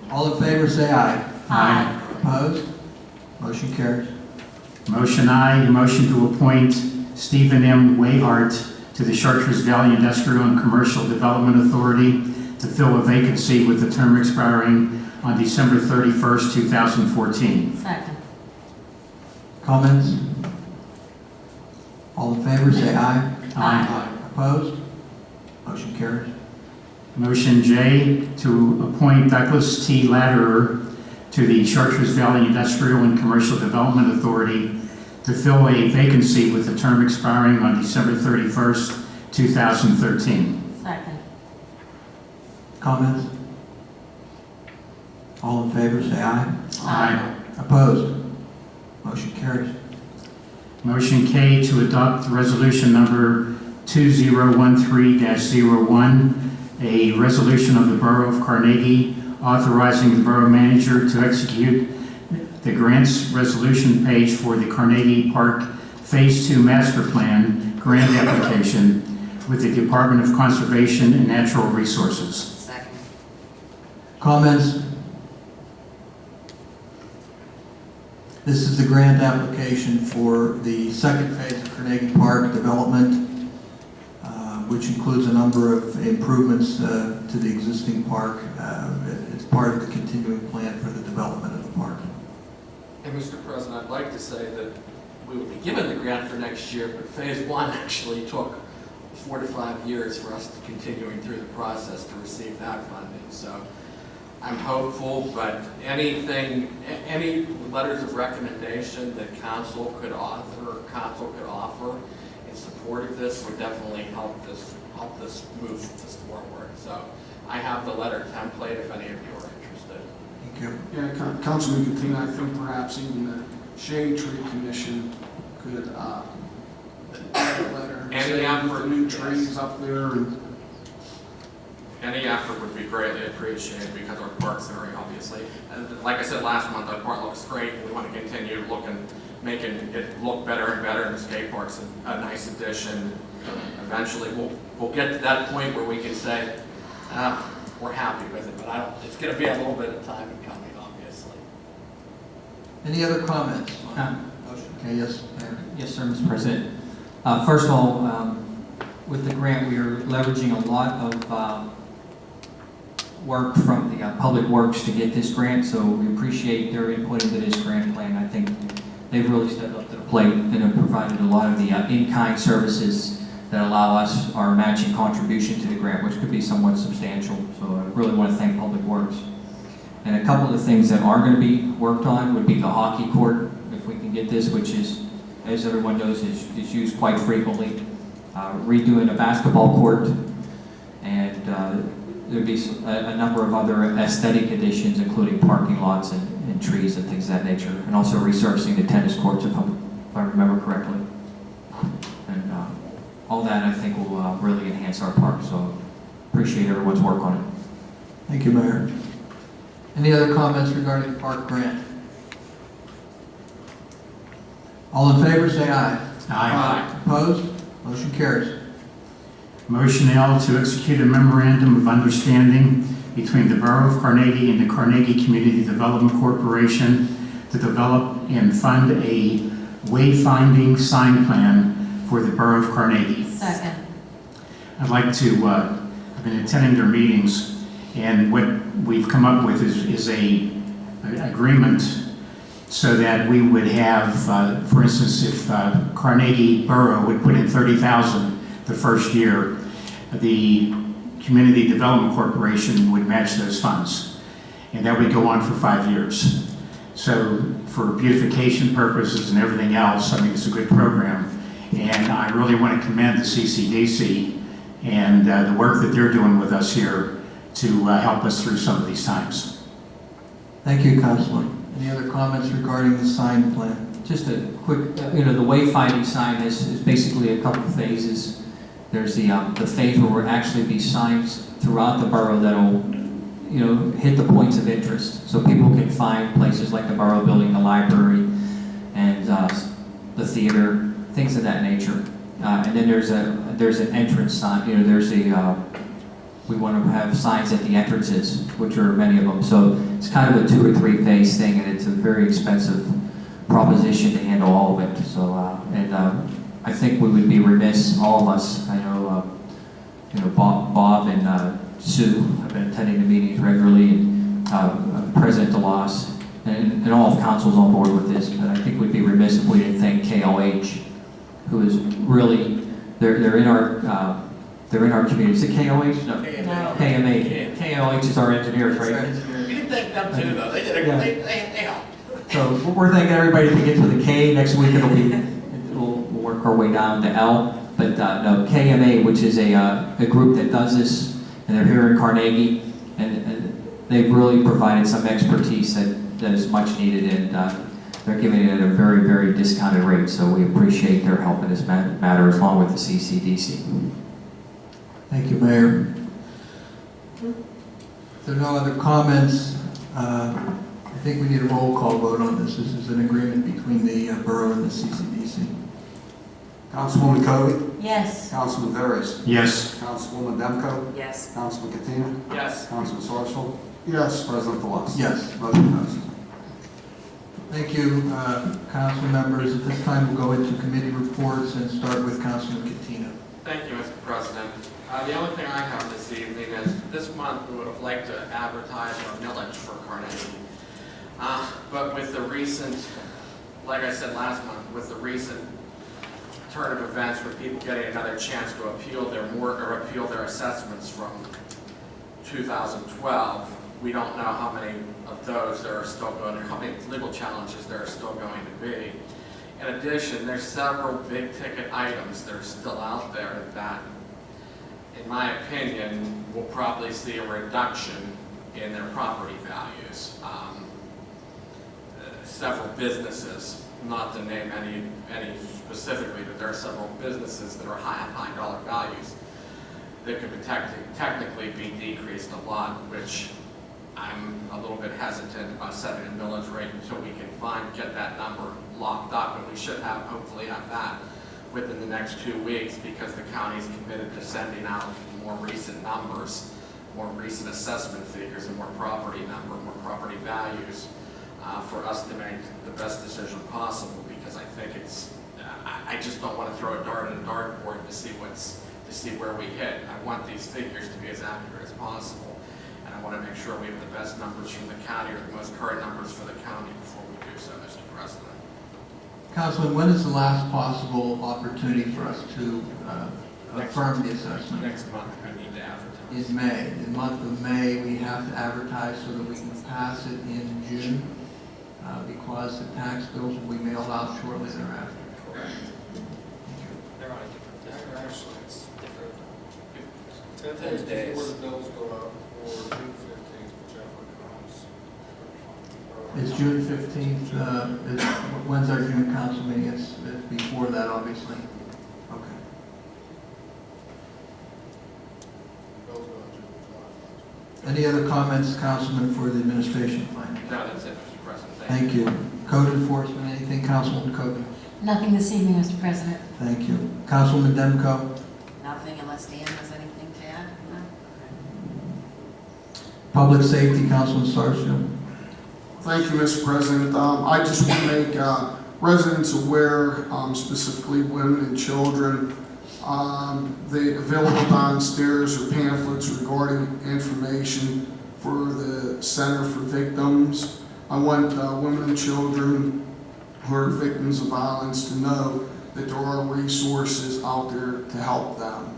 All in favor, say aye. Aye. Opposed? Motion carries. Motion I, motion to appoint Stephen M. Wayhart to the Chartres Valley Industrial and Commercial Development Authority to fill a vacancy with the term expiring on December 31st, 2014. Second. Comments? All in favor, say aye. Aye. Opposed? Motion carries. Motion J, to appoint Douglas T. Latterer to the Chartres Valley Industrial and Commercial Development Authority to fill a vacancy with the term expiring on December 31st, 2013. Second. Comments? All in favor, say aye. Aye. Opposed? Motion carries. Motion K, to adopt resolution number 2013-01, a resolution of the Borough of Carnegie authorizing the borough manager to execute the grants resolution page for the Carnegie Park Phase 2 Master Plan grant application with the Department of Conservation and Natural Resources. Second. Comments? This is the grant application for the second phase of Carnegie Park development, which includes a number of improvements to the existing park. It's part of the continuing plan for the development of the park. And Mr. President, I'd like to say that we will be given the grant for next year, but phase 1 actually took 4 to 5 years for us to continuing through the process to receive that funding. So I'm hopeful, but any letters of recommendation that council could offer in support of this would definitely help this move this forward. So I have the letter template if any of you are interested. Thank you. Yeah, Councilman Katina, I think perhaps even the Shade Tree Commission could add a letter. Any saying effort, new yes. trees up there and Any effort would be greatly appreciated because our park's very obviously, and like I said last month, our park looks great. We want to continue making it look better and better, and the skate park's a nice addition. Eventually, we'll get to that point where we can say, we're happy with it, but it's going to be a little bit of time in coming, obviously. Any other comments on the motion? Okay, yes, Mayor. Yes, sir, Mr. President. First of all, with the grant, we are leveraging a lot of work from the Public Works to get this grant, so we appreciate their input into this grant plan. I think they've really stepped up to the plate and have provided a lot of the in-kind services that allow us our matching contribution to the grant, which could be somewhat substantial. So I really want to thank Public Works. And a couple of the things that are going to be worked on would be the hockey court, if we can get this, which is, as everyone knows, is used quite frequently. Redoing a basketball court, and there'd be a number of other aesthetic additions, including parking lots and trees and things of that nature, and also resurfacing the tennis courts, if I remember correctly. And all that, I think, will really enhance our park, so appreciate everyone's work on it. Thank you, Mayor. Any other comments regarding the park grant? All in favor, say aye. Aye. Opposed? Motion carries. Motion L, to execute a memorandum of understanding between the Borough of Carnegie and the Carnegie Community Development Corporation to develop and fund a wayfinding sign plan for the Borough of Carnegie. Second. I'd like to, I've been attending their meetings, and what we've come up with is a agreement so that we would have, for instance, if Carnegie Borough would put in $30,000 the first year, the Community Development Corporation would match those funds, and that would go on for 5 years. So for beautification purposes and everything else, I think it's a good program, and I really want to commend the CCDC and the work that they're doing with us here to help us through some of these times. Thank you, Councilor. Any other comments regarding the sign plan? Just a quick, the wayfinding sign is basically a couple of phases. There's the phase where will actually be signs throughout the borough that'll, hit the points of interest. So people can find places like the borough building, the library, and the theater, things of that nature. And then there's an entrance sign, there's a we want to have signs at the entrances, which are many of them. So it's kind of a 2 or 3 phase thing, and it's a very expensive proposition to handle all of it. So, I think we would be remiss, all of us. I know, Bob and Sue have been attending the meetings regularly, and President DeLoss, and all of council's on board with this. But I think we'd be remiss if we didn't thank KLH, who is really they're in our community. Is it KLH? No. KMA. KLH is our engineers, right? You didn't thank them too, though. They did they helped. So we're thanking everybody that begins with a K. Next week we'll work our way down to L. But no, KMA, which is a group that does this, and they're here in Carnegie, and they've really provided some expertise that is much needed, and they're giving it at a very, very discounted rate. So we appreciate their help in this matter, along with the CCDC. Thank you, Mayor. If there are no other comments, I think we need a roll call vote on this. This is an agreement between the borough and the CCDC. Councilwoman Cody? Yes. Councilman Veras? Yes. Councilwoman Demko? Yes. Councilman Katina? Yes. Councilman Sarsfield? Yes. President DeLusk? Yes. Motion passes. Thank you, council members. At this time, we'll go into committee reports and start with Councilman Katina. Thank you, Mr. President. The only thing I have this evening is this month we would have liked to advertise our millage for Carnegie. But with the recent, like I said last month, with the recent turn of events with people getting another chance to appeal their assessments from 2012, we don't know how many of those there are still going, or how many legal challenges there are still going to be. In addition, there's several big ticket items that are still out there that, in my opinion, will probably see a reduction in their property values. Several businesses, not to name any specifically, but there are several businesses that are high dollar values that could technically be decreased a lot, which I'm a little bit hesitant about setting a millage rate until we can get that number locked up, and we should hopefully have that within the next 2 weeks, because the county's committed to sending out more recent numbers, more recent assessment figures, and more property values for us to make the best decision possible. Because I think I just don't want to throw a dart at a dartboard to see where we hit. I want these figures to be as accurate as possible, and I want to make sure we have the best numbers from the county, or the most current numbers for the county, before we do so, Mr. President. Councilman, when is the last possible opportunity for us to affirm the assessment? Next month we need to advertise. In May. In the month of May, we have to advertise so that we can pass it in June, because the tax bills will be mailed out shortly thereafter. Correct. They're on a different, actually, it's different. 10 days. before the bills go out, or June 15th, whichever comes. It's June 15th. When's our June council meeting? It's before that, obviously. Okay. Bills go out June 5th. Any other comments, Councilman, for the administration plan? No, that's it, Mr. President. Thank you. Code enforcement, anything, Councilwoman Cogan? Nothing this evening, Mr. President. Thank you. Councilwoman Demko? Nothing unless Dan has anything to add? No? Public safety, Councilman Sarsfield? Thank you, Mr. President. I just want to make residents aware, specifically women and children, the available downstairs are pamphlets regarding information for the Center for Victims. I want women and children who are victims of violence to know that there are resources out there to help them.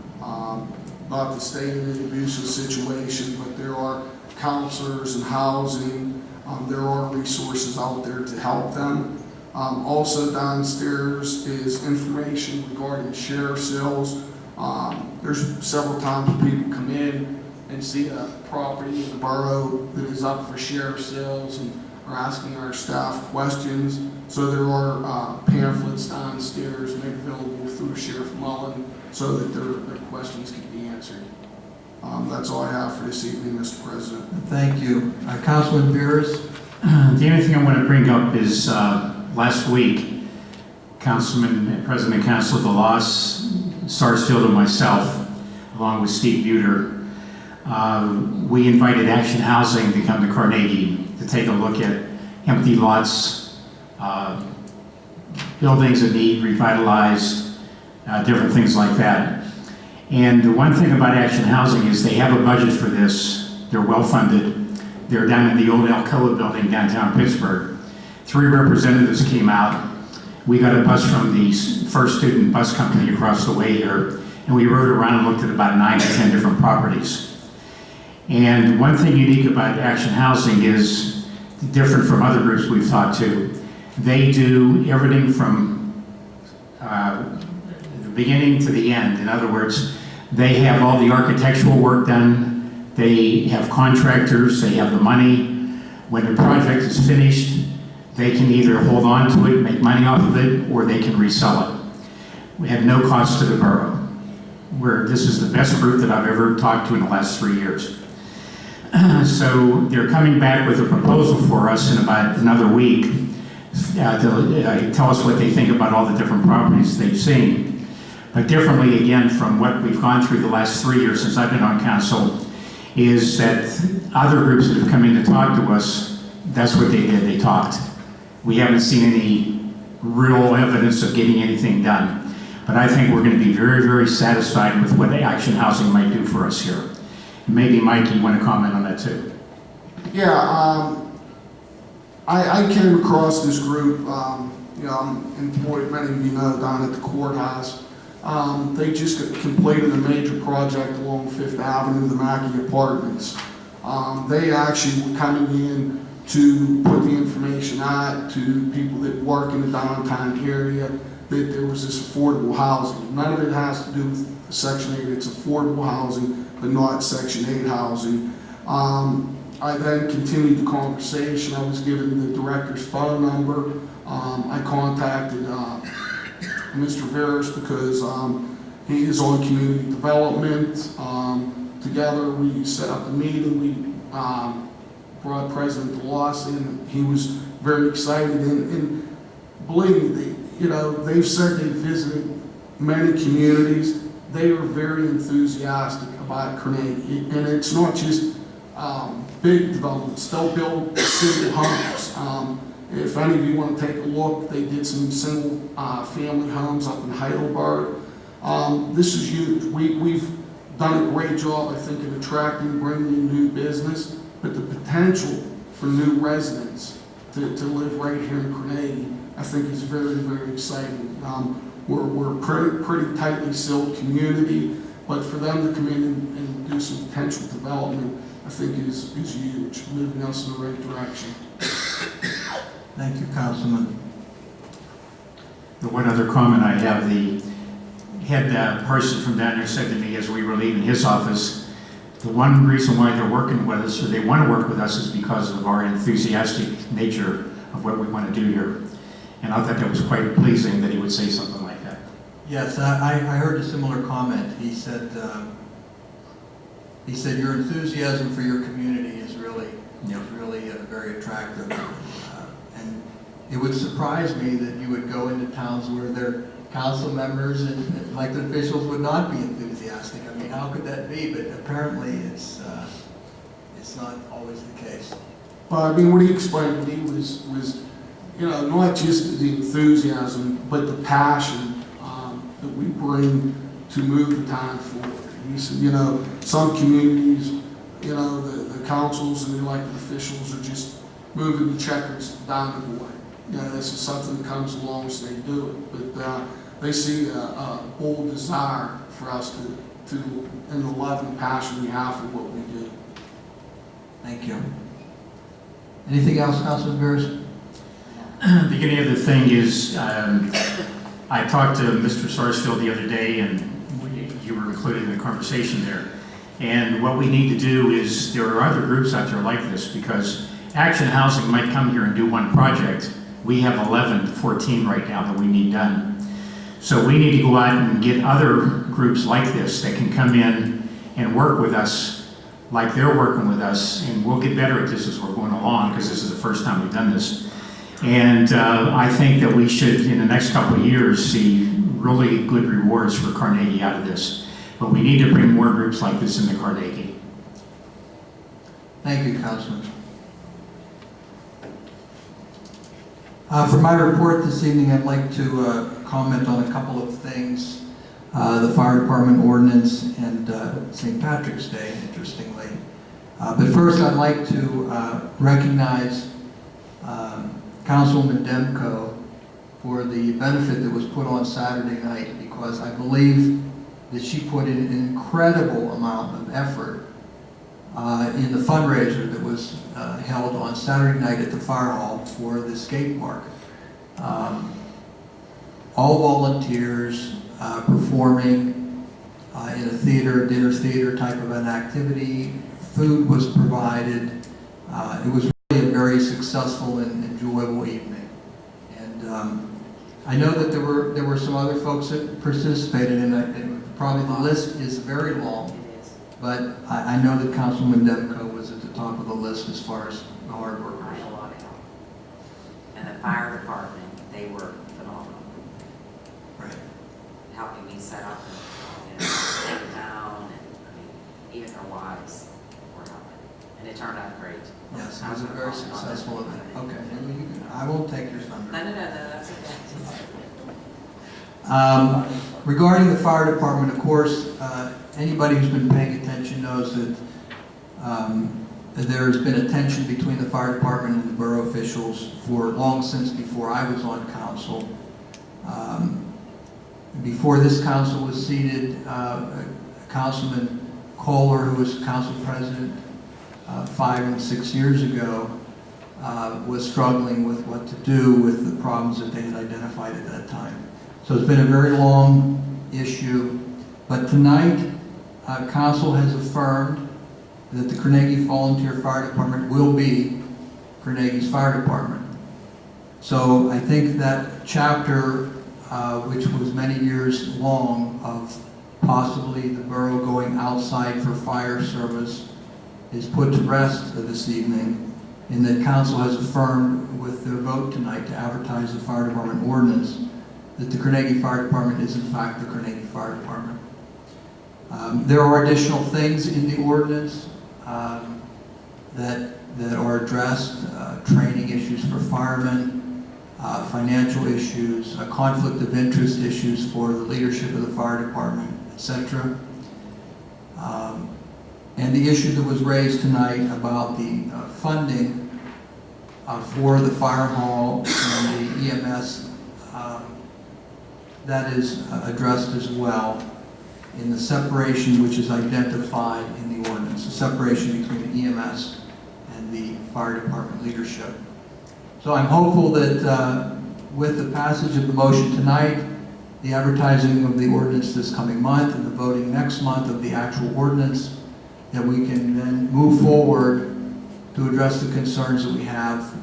Not to stay in an abusive situation, but there are counselors and housing. There are resources out there to help them. Also downstairs is information regarding sheriff's sales. There's several times people come in and see a property in the borough that is up for sheriff's sales and are asking our staff questions. So there are pamphlets downstairs made available through Sheriff Mullen so that their questions can be answered. That's all I have for this evening, Mr. President. Thank you. Councilman Veras? The only thing I want to bring up is last week, Councilman and President Council DeLoss, Sarsfield, and myself, along with Steve Buter, we invited Action Housing to come to Carnegie to take a look at empty lots, buildings that need revitalized, different things like that. And the one thing about Action Housing is they have a budget for this. They're well-funded. They're down in the old Alcoa building downtown Pittsburgh. 3 representatives came out. We got a bus from the First Student Bus Company across the way here, and we rode around and looked at about 9 to 10 different properties. And one thing unique about Action Housing is different from other groups we've talked to. They do everything from the beginning to the end. In other words, they have all the architectural work done. They have contractors. They have the money. When the project is finished, they can either hold on to it, make money off of it, or they can resell it. We have no cost to the borough. This is the best group that I've ever talked to in the last 3 years. So they're coming back with a proposal for us in about another week to tell us what they think about all the different properties they've seen. But differently, again, from what we've gone through the last 3 years since I've been on council, is that other groups that have come in to talk to us, that's what they did, they talked. We haven't seen any real evidence of getting anything done. But I think we're going to be very, very satisfied with what Action Housing might do for us here. Maybe Mike, you want to comment on that too? Yeah, I came across this group, I'm employed, many of you know, down at the courthouse. They just completed a major project along 5th Avenue, the Mackey Apartments. They actually were coming in to put the information out to people that work in the downtown area that there was this affordable housing. None of it has to do with Section 8, it's affordable housing, but not Section 8 housing. I then continued the conversation. I was given the director's phone number. I contacted Mr. Veras because he is on community development. Together we set up a meeting. We brought President DeLoss in. He was very excited, and believe me, they've said they've visited many communities. They are very enthusiastic about Carnegie, and it's not just big developments. They'll build single homes. If any of you want to take a look, they did some single family homes up in Heidelberg. This is huge. We've done a great job, I think, in attracting, bringing in new business, but the potential for new residents to live right here in Carnegie, I think is very, very exciting. We're a pretty tightly sealed community, but for them to come in and do some potential development, I think is huge, moving us in the right direction. Thank you, Councilman. The one other comment I have, the head person from down there said to me as we were leaving his office, the one reason why they're working with us, or they want to work with us, is because of our enthusiastic nature of what we want to do here. And I thought that was quite pleasing that he would say something like that. Yes, I heard a similar comment. He said your enthusiasm for your community is really very attractive. And it would surprise me that you would go into towns where their council members and elected officials would not be enthusiastic. I mean, how could that be? But apparently it's not always the case. Well, I mean, what he explained to me was not just the enthusiasm, but the passion that we bring to move the town forward. He said, some communities, the councils and the elected officials are just moving the checkers down the board. This is something that comes along, so they do it. But they see a bold desire for us to and the love and passion we have for what we do. Thank you. Anything else, Councilman Veras? The only other thing is, I talked to Mr. Sarsfield the other day, and you were included in the conversation there. And what we need to do is, there are other groups out there like this, because Action Housing might come here and do one project. We have 11 to 14 right now that we need done. So we need to go out and get other groups like this that can come in and work with us like they're working with us, and we'll get better at this as we're going along, because this is the first time we've done this. And I think that we should, in the next couple of years, see really good rewards for Carnegie out of this. But we need to bring more groups like this into Carnegie. Thank you, Councilman. For my report this evening, I'd like to comment on a couple of things. The fire department ordinance and St. Patrick's Day, interestingly. But first, I'd like to recognize Councilwoman Demko for the benefit that was put on Saturday night, because I believe that she put in an incredible amount of effort in the fundraiser that was held on Saturday night at the fire hall for the skate park. All volunteers performing in a theater, dinner theater type of an activity. Food was provided. It was really a very successful and enjoyable evening. And I know that there were some other folks that participated in it, and probably the list is very long. But I know that Councilwoman Demko was at the top of the list as far as the hard workers. I had a lot of help. And the fire department, they were phenomenal. Right. Helping me set up and take down, and I mean, even their wives were helping. And it turned out great. Yes, it was a very successful event. Okay, I won't take your thunder. No, that's okay. Regarding the fire department, of course, anybody who's been paying attention knows that there's been a tension between the fire department and the borough officials for long since before I was on council. Before this council was seated, Councilman Kohler, who was council president 5 and 6 years ago, was struggling with what to do with the problems that they had identified at that time. So it's been a very long issue, but tonight, council has affirmed that the Carnegie Volunteer Fire Department will be Carnegie's fire department. So I think that chapter, which was many years long, of possibly the borough going outside for fire service, is put to rest this evening, in that council has affirmed with their vote tonight to advertise the fire department ordinance that the Carnegie Fire Department is in fact the Carnegie Fire Department. There are additional things in the ordinance that are addressed, training issues for firemen, financial issues, conflict of interest issues for the leadership of the fire department, etc. And the issue that was raised tonight about the funding for the fire hall and the EMS, that is addressed as well in the separation which is identified in the ordinance, the separation between the EMS and the fire department leadership. So I'm hopeful that with the passage of the motion tonight, the advertising of the ordinance this coming month, and the voting next month of the actual ordinance, that we can then move forward to address the concerns that we have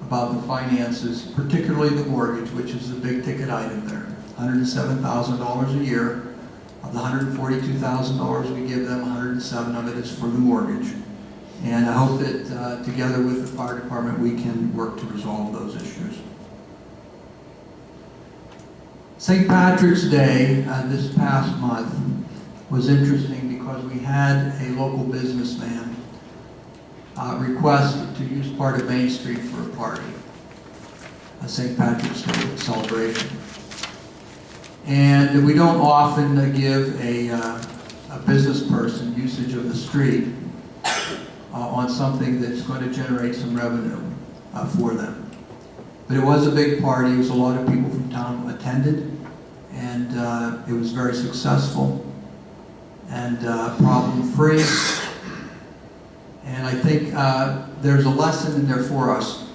about the finances, particularly the mortgage, which is the big ticket item there. $107,000 a year. Of the $142,000 we give them, $107,000 of it is for the mortgage. And I hope that together with the fire department, we can work to resolve those issues. St. Patrick's Day this past month was interesting because we had a local businessman request to use part of Main Street for a party, a St. Patrick's Day celebration. And we don't often give a business person usage of the street on something that's going to generate some revenue for them. But it was a big party. It was a lot of people from town attended, and it was very successful and problem-free. And I think there's a lesson in there for us.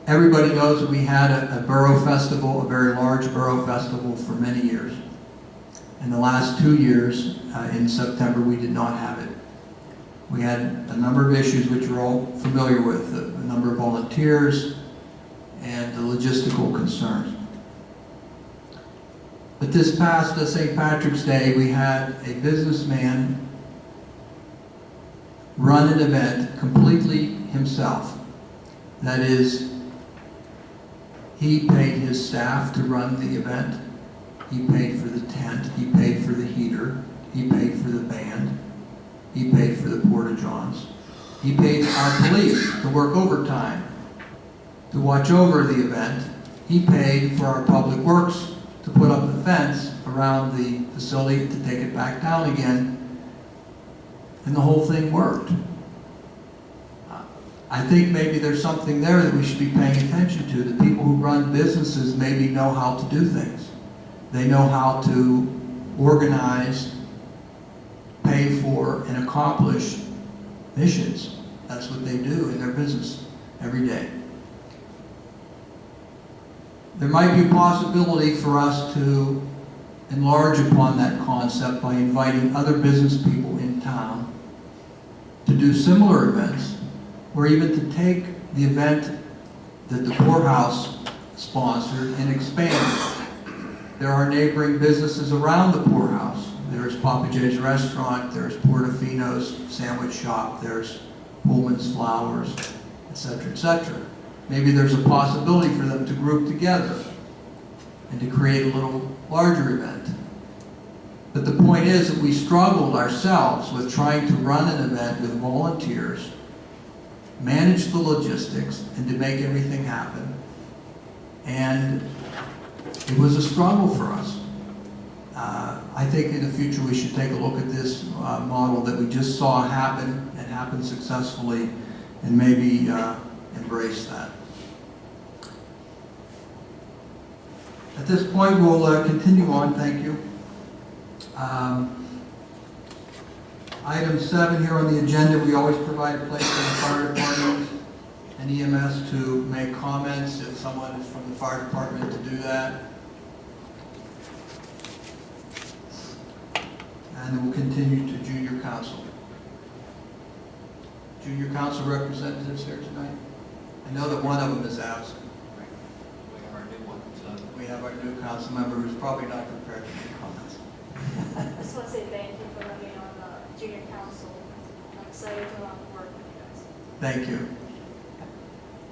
Everybody knows that we had a borough festival, a very large borough festival, for many years. In the last 2 years, in September, we did not have it. We had a number of issues which you're all familiar with, the number of volunteers and the logistical concerns. But this past St. Patrick's Day, we had a businessman run an event completely himself. That is, he paid his staff to run the event. He paid for the tent. He paid for the heater. He paid for the band. He paid for the porta-johns. He paid our police to work overtime to watch over the event. He paid for our public works to put up the fence around the facility to take it back down again. And the whole thing worked. I think maybe there's something there that we should be paying attention to. The people who run businesses maybe know how to do things. They know how to organize, pay for, and accomplish missions. That's what they do in their business every day. There might be a possibility for us to enlarge upon that concept by inviting other business people in town to do similar events, or even to take the event that the poorhouse sponsored and expand it. There are neighboring businesses around the poorhouse. There's Papa J's Restaurant, there's Portofino's Sandwich Shop, there's Pullman's Flowers, etc., etc. Maybe there's a possibility for them to group together and to create a little larger event. But the point is that we struggled ourselves with trying to run an event with volunteers, manage the logistics, and to make everything happen. And it was a struggle for us. I think in the future we should take a look at this model that we just saw happen and happen successfully, and maybe embrace that. At this point, we'll continue on. Thank you. Item 7 here on the agenda, we always provide a place for the fire department and EMS to make comments if someone is from the fire department to do that. And then we'll continue to junior council. Junior council representatives here tonight? I know that one of them is absent. We have our new council member who's probably not prepared to make comments. I just want to say thank you for letting me on the junior council. I'm excited to work with you guys. Thank you.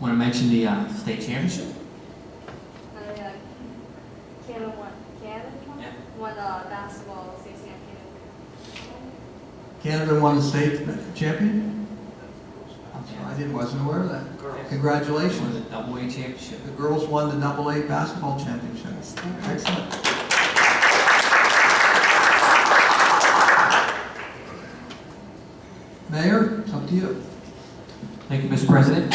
Want to mention the state championship? Canada won. Yeah. Won basketball state champion. Canada won the state champion? I wasn't aware of that. Congratulations. Won the double A championship. The girls won the AA basketball championship. Excellent. Mayor, it's up to you. Thank you, Mr. President.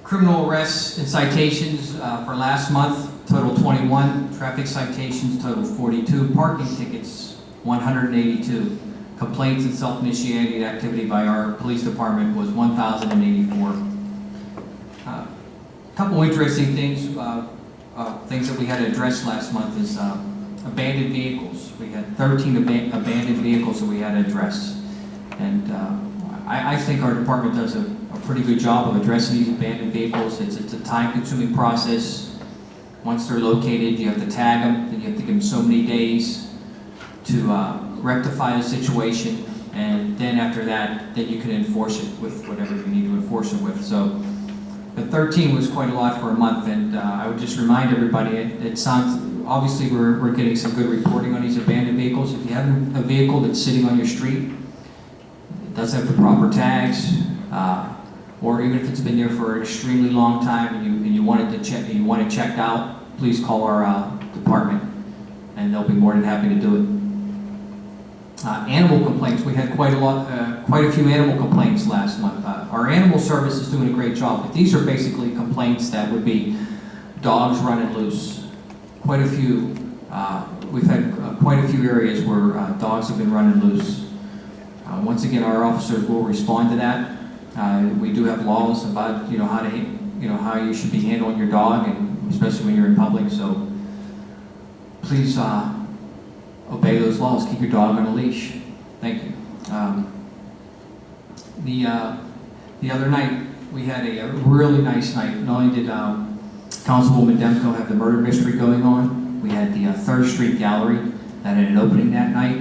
Criminal arrests and citations for last month total 21. Traffic citations total 42. Parking tickets 182. Complaints and self-initiated activity by our police department was 1,084. A couple interesting things, things that we had to address last month is abandoned vehicles. We had 13 abandoned vehicles that we had to address. And I think our department does a pretty good job of addressing these abandoned vehicles. It's a time-consuming process. Once they're located, you have to tag them, then you have to give them so many days to rectify the situation, and then after that, then you can enforce it with whatever you need to enforce it with. So, but 13 was quite a lot for a month, and I would just remind everybody, it sounds, obviously we're getting some good reporting on these abandoned vehicles. If you have a vehicle that's sitting on your street, it does have the proper tags, or even if it's been there for an extremely long time and you want it checked out, please call our department, and they'll be more than happy to do it. Animal complaints, we had quite a few animal complaints last month. Our animal service is doing a great job, but these are basically complaints that would be dogs running loose. Quite a few, we've had quite a few areas where dogs have been running loose. Once again, our officers will respond to that. We do have laws about how you should be handling your dog, and especially when you're in public. So please obey those laws. Keep your dog on a leash. Thank you. The other night we had a really nice night. Not only did Councilwoman Demko have the murder mystery going on, we had the 3rd Street Gallery that had an opening that night,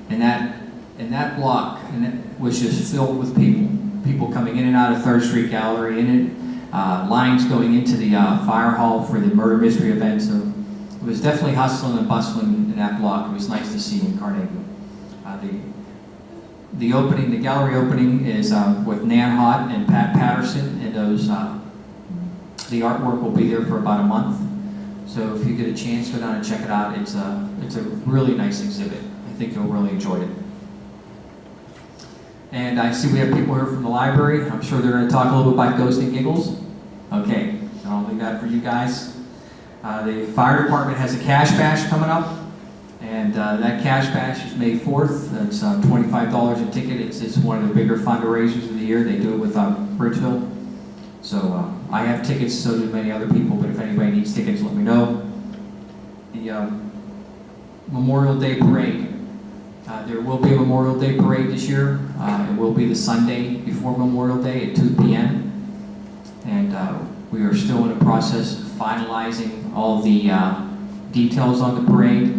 and that block was just filled with people coming in and out of 3rd Street Gallery, lines going into the fire hall for the murder mystery event. So it was definitely hustling and bustling in that block. It was nice to see in Carnegie. The opening, the gallery opening is with Nan Hott and Pat Patterson, and those the artwork will be there for about a month. So if you get a chance, go down and check it out. It's a really nice exhibit. I think you'll really enjoy it. And I see we have people here from the library. I'm sure they're going to talk a little bit about Ghosts and Giggles. Okay, I'll leave that for you guys. The fire department has a cash bash coming up, and that cash bash is May 4th. It's $25 a ticket. It's one of the bigger fundraisers of the year. They do it with Bridgeville. So I have tickets, so do many other people, but if anybody needs tickets, let me know. The Memorial Day Parade. There will be a Memorial Day Parade this year. It will be the Sunday before Memorial Day at 2 p.m. And we are still in the process of finalizing all the details on the parade.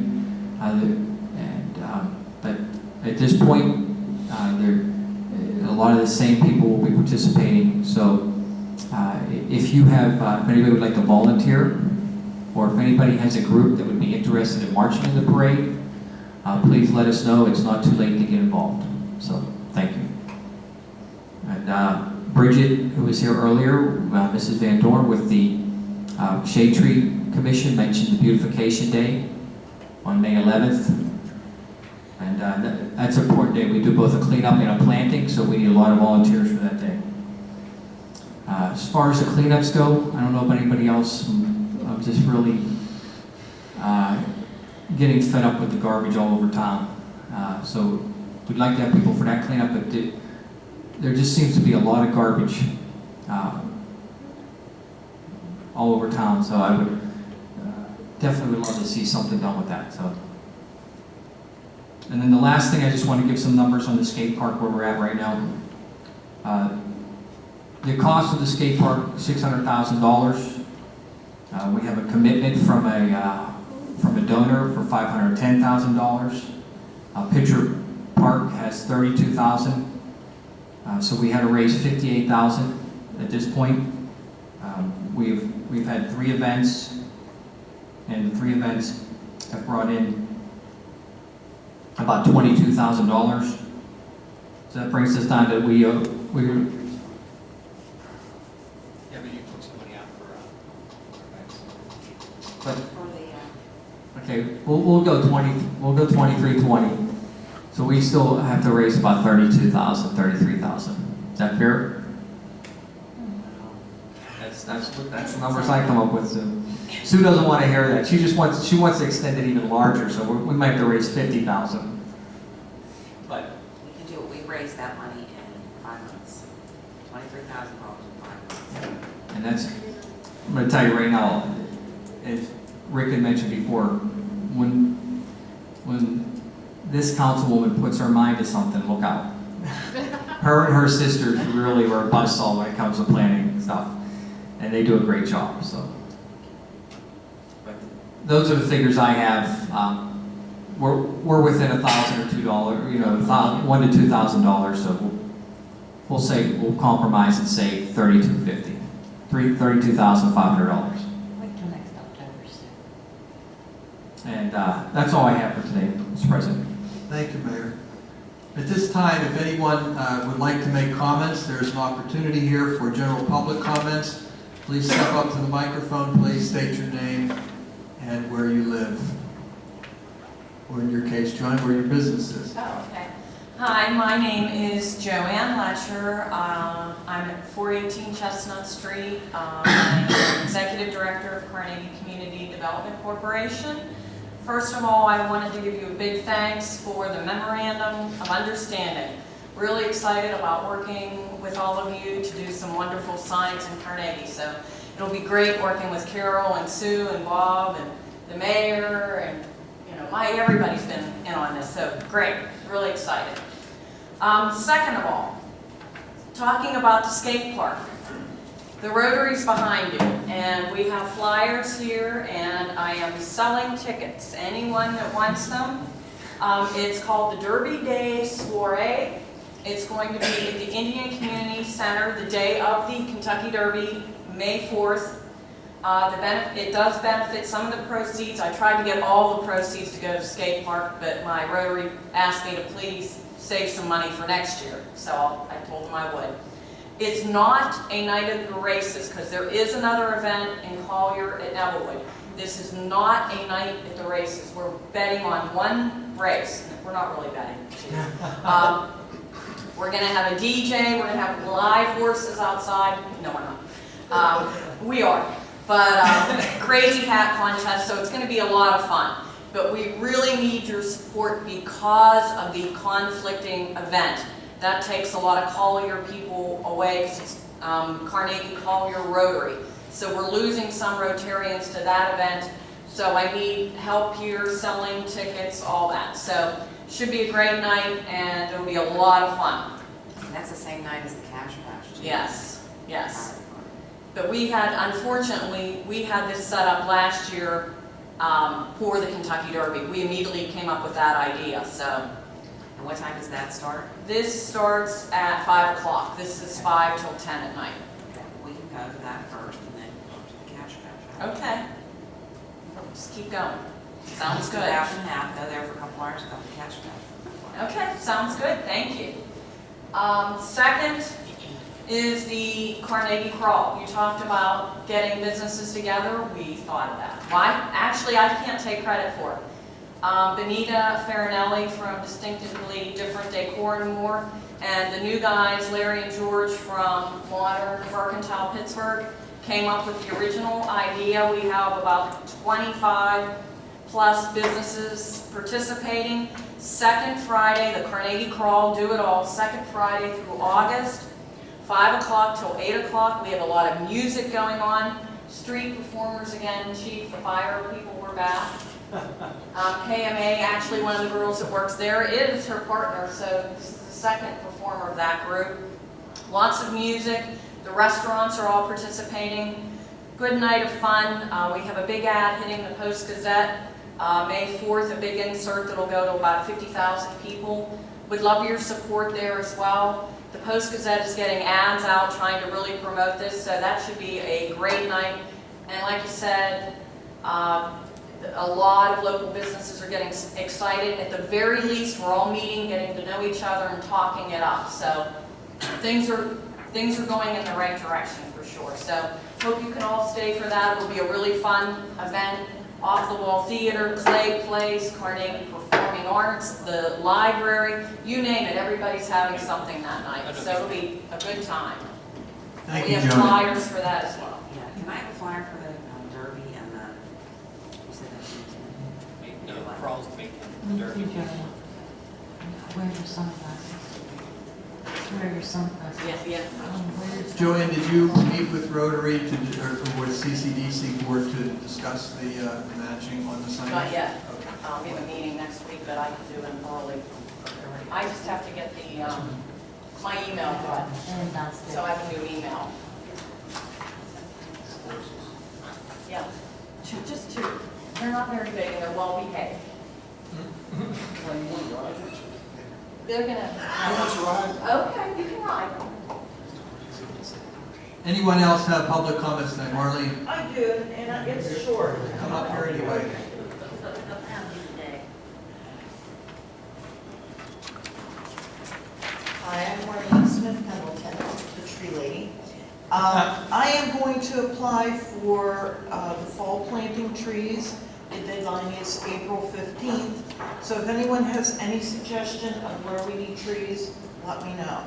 But at this point, a lot of the same people will be participating. So if you have, if anybody would like to volunteer, or if anybody has a group that would be interested in marching in the parade, please let us know. It's not too late to get involved. So thank you. And Bridget, who was here earlier, Mrs. Van Dorn with the Shade Tree Commission, mentioned the Beautification Day on May 11th. And that's an important day. We do both a cleanup and a planting, so we need a lot of volunteers for that day. As far as the cleanups go, I don't know about anybody else. I'm just really getting fed up with the garbage all over town. So we'd like to have people for that cleanup, but there just seems to be a lot of garbage all over town. So I would definitely would love to see something done with that. So, and then the last thing, I just want to give some numbers on the skate park where we're at right now. The cost of the skate park, $600,000. We have a commitment from a donor for $510,000. Pitcher Park has $32,000. So we had to raise $58,000 at this point. We've had 3 events, and the 3 events have brought in about $22,000. So that brings us down to we yeah, but you took some money out for events. But okay, we'll go 20. We'll go 2320. So we still have to raise about $32,000, $33,000. Is that fair? That's the numbers I come up with. Sue doesn't want to hear that. She wants to extend it even larger. So we might have to raise $50,000. But We can do it. We raised that money in 5 months. $23,000 in 5 months. And that's, I'm going to tell you right now, as Rick had mentioned before, when this councilwoman puts her mind to something, look out. Her and her sisters really were a buzzsaw when it comes to planning stuff, and they do a great job. So, but those are the figures I have. We're within $1,000 or $2, $1,000 to $2,000. So we'll say we'll compromise and say $3,250, $32,500. Wait till next October, Sue. And that's all I have for today, Mr. President. Thank you, Mayor. At this time, if anyone would like to make comments, there's an opportunity here for general public comments. Please step up to the microphone, please state your name and where you live. Or in your case, John, where your business is. Oh, okay. Hi, my name is Joanne Letcher. I'm at 418 Chestnut Street. I'm Executive Director of Carnegie Community Development Corporation. First of all, I wanted to give you a big thanks for the memorandum of understanding. Really excited about working with all of you to do some wonderful signs in Carnegie. So it'll be great working with Carol and Sue and Bob and the mayor and everybody's been in on this. So great, really excited. Second of all, talking about the skate park. The Rotary's behind you, and we have flyers here, and I am selling tickets. Anyone that wants them. It's called the Derby Day Soiree. It's going to be at the Indian Community Center the day of the Kentucky Derby, May 4th. It does benefit some of the proceeds. I tried to get all the proceeds to go to skate park, but my Rotary asked me to please save some money for next year, so I told them I would. It's not a night of the races, because there is another event in Collier at Evelwood. This is not a night at the races. We're betting on one race. We're not really betting. We're going to have a DJ. We're going to have live horses outside. No, we're not. We are. But crazy hat contest, so it's going to be a lot of fun. But we really need your support because of the conflicting event. That takes a lot of Collier people away because it's Carnegie Collier Rotary. So we're losing some Rotarians to that event. So I need help here, selling tickets, all that. So should be a great night and it'll be a lot of fun. And that's the same night as the Cash Bash, too. Yes, yes. But we had, unfortunately, we had this set up last year for the Kentucky Derby. We immediately came up with that idea, so. And what time does that start? This starts at 5 o'clock. This is 5 till 10 at night. Okay, we can go to that first and then go to the Cash Bash. Okay. Just keep going. Sounds good. Half and half, go there for a couple hours, go to the Cash Bash. Okay, sounds good. Thank you. Second is the Carnegie Crawl. You talked about getting businesses together. We thought of that. Why? Actually, I can't take credit for it. Benita Farinelli from Distinctively Different Decor and More, and the new guys, Larry and George from Modern Mercantile Pittsburgh, came up with the original idea. We have about 25 plus businesses participating. Second Friday, the Carnegie Crawl, do it all, second Friday through August, 5 o'clock till 8 o'clock. We have a lot of music going on. Street performers again, Chief, the fire people were back. KMA, actually one of the girls that works there is her partner, so this is the second performer of that group. Lots of music. The restaurants are all participating. Good night of fun. We have a big ad hitting the Post-Gazette. May 4th, a big insert that'll go to about 50,000 people. Would love your support there as well. The Post-Gazette is getting ads out trying to really promote this, so that should be a great night. And like you said, a lot of local businesses are getting excited. At the very least, we're all meeting, getting to know each other and talking it up. So things are going in the right direction for sure. So hope you can all stay for that. It'll be a really fun event. Off-the-wall theater, clay plays, Carnegie Performing Arts, the library, you name it, everybody's having something that night. So it'll be a good time. Thank we you, have Joan. flyers for that as well. Yeah, can I have a flyer for the Derby and the, you said that's No, crawls making the Derby. Wear your sunglasses. Wear your sunglasses. Yes, yes. Joanne, did you meet with Rotary or with CCDC board to discuss the matching on the signage? Not yet. We have a meeting next week, but I can do it early. I just have to get the, my email done, so I can do email. Yeah, just two. They're not very big and they're well behaved. They're gonna. Okay, you can ride. Anyone else have public comments tonight? Marlene, I do, and it's short. come up here anyway. Hi, I'm Marlene Smith Pendleton, the tree lady. I am going to apply for the fall planting trees. The deadline is April 15th. So if anyone has any suggestion of where we need trees, let me know.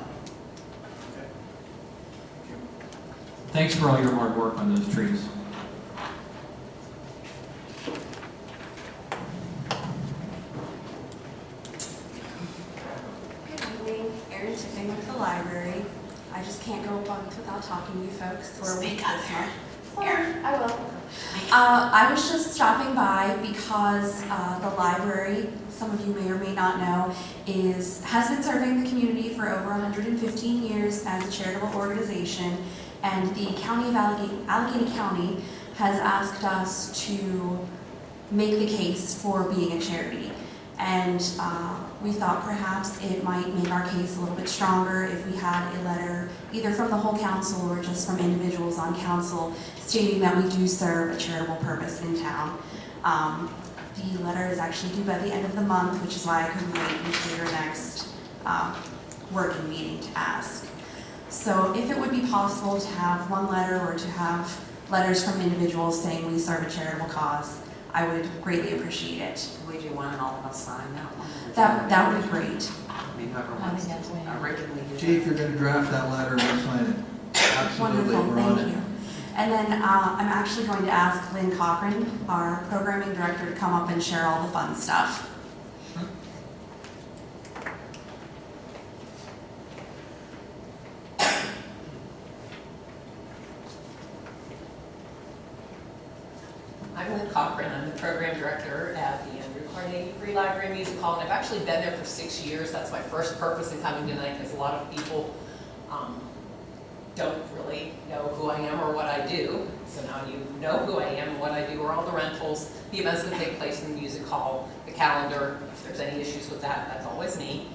Thanks for all your hard work on those trees. Good evening, Erin Tipping with the library. I just can't go a month without talking to you folks. We're a week this month. Erin, I will. I was just stopping by because the library, some of you may or may not know, has been serving the community for over 115 years as a charitable organization, and the County of Allegheny County has asked us to make the case for being a charity. And we thought perhaps it might make our case a little bit stronger if we had a letter either from the whole council or just from individuals on council stating that we do serve a charitable purpose in town. The letter is actually due by the end of the month, which is why I couldn't wait until your next working meeting to ask. So if it would be possible to have one letter or to have letters from individuals saying we serve a charitable cause, I would greatly appreciate it. Would you want all of us sign that one? That would be great. I mean, whoever wants to. I reckon we do. Chief, you're gonna draft that letter, we'll sign it. Absolutely, Wonderful, we're on thank it. you. And then I'm actually going to ask Lynn Cochran, our programming director, to come up and share all the fun stuff. I'm Lynn Cochran. I'm the program director at the Andrew Carnegie Free Library Music Hall, and I've actually been there for 6 years. That's my first purpose in coming tonight, because a lot of people don't really know who I am or what I do. So now you know who I am and what I do, or all the rentals, the events that take place in the music hall, the calendar. If there's any issues with that, that's always me.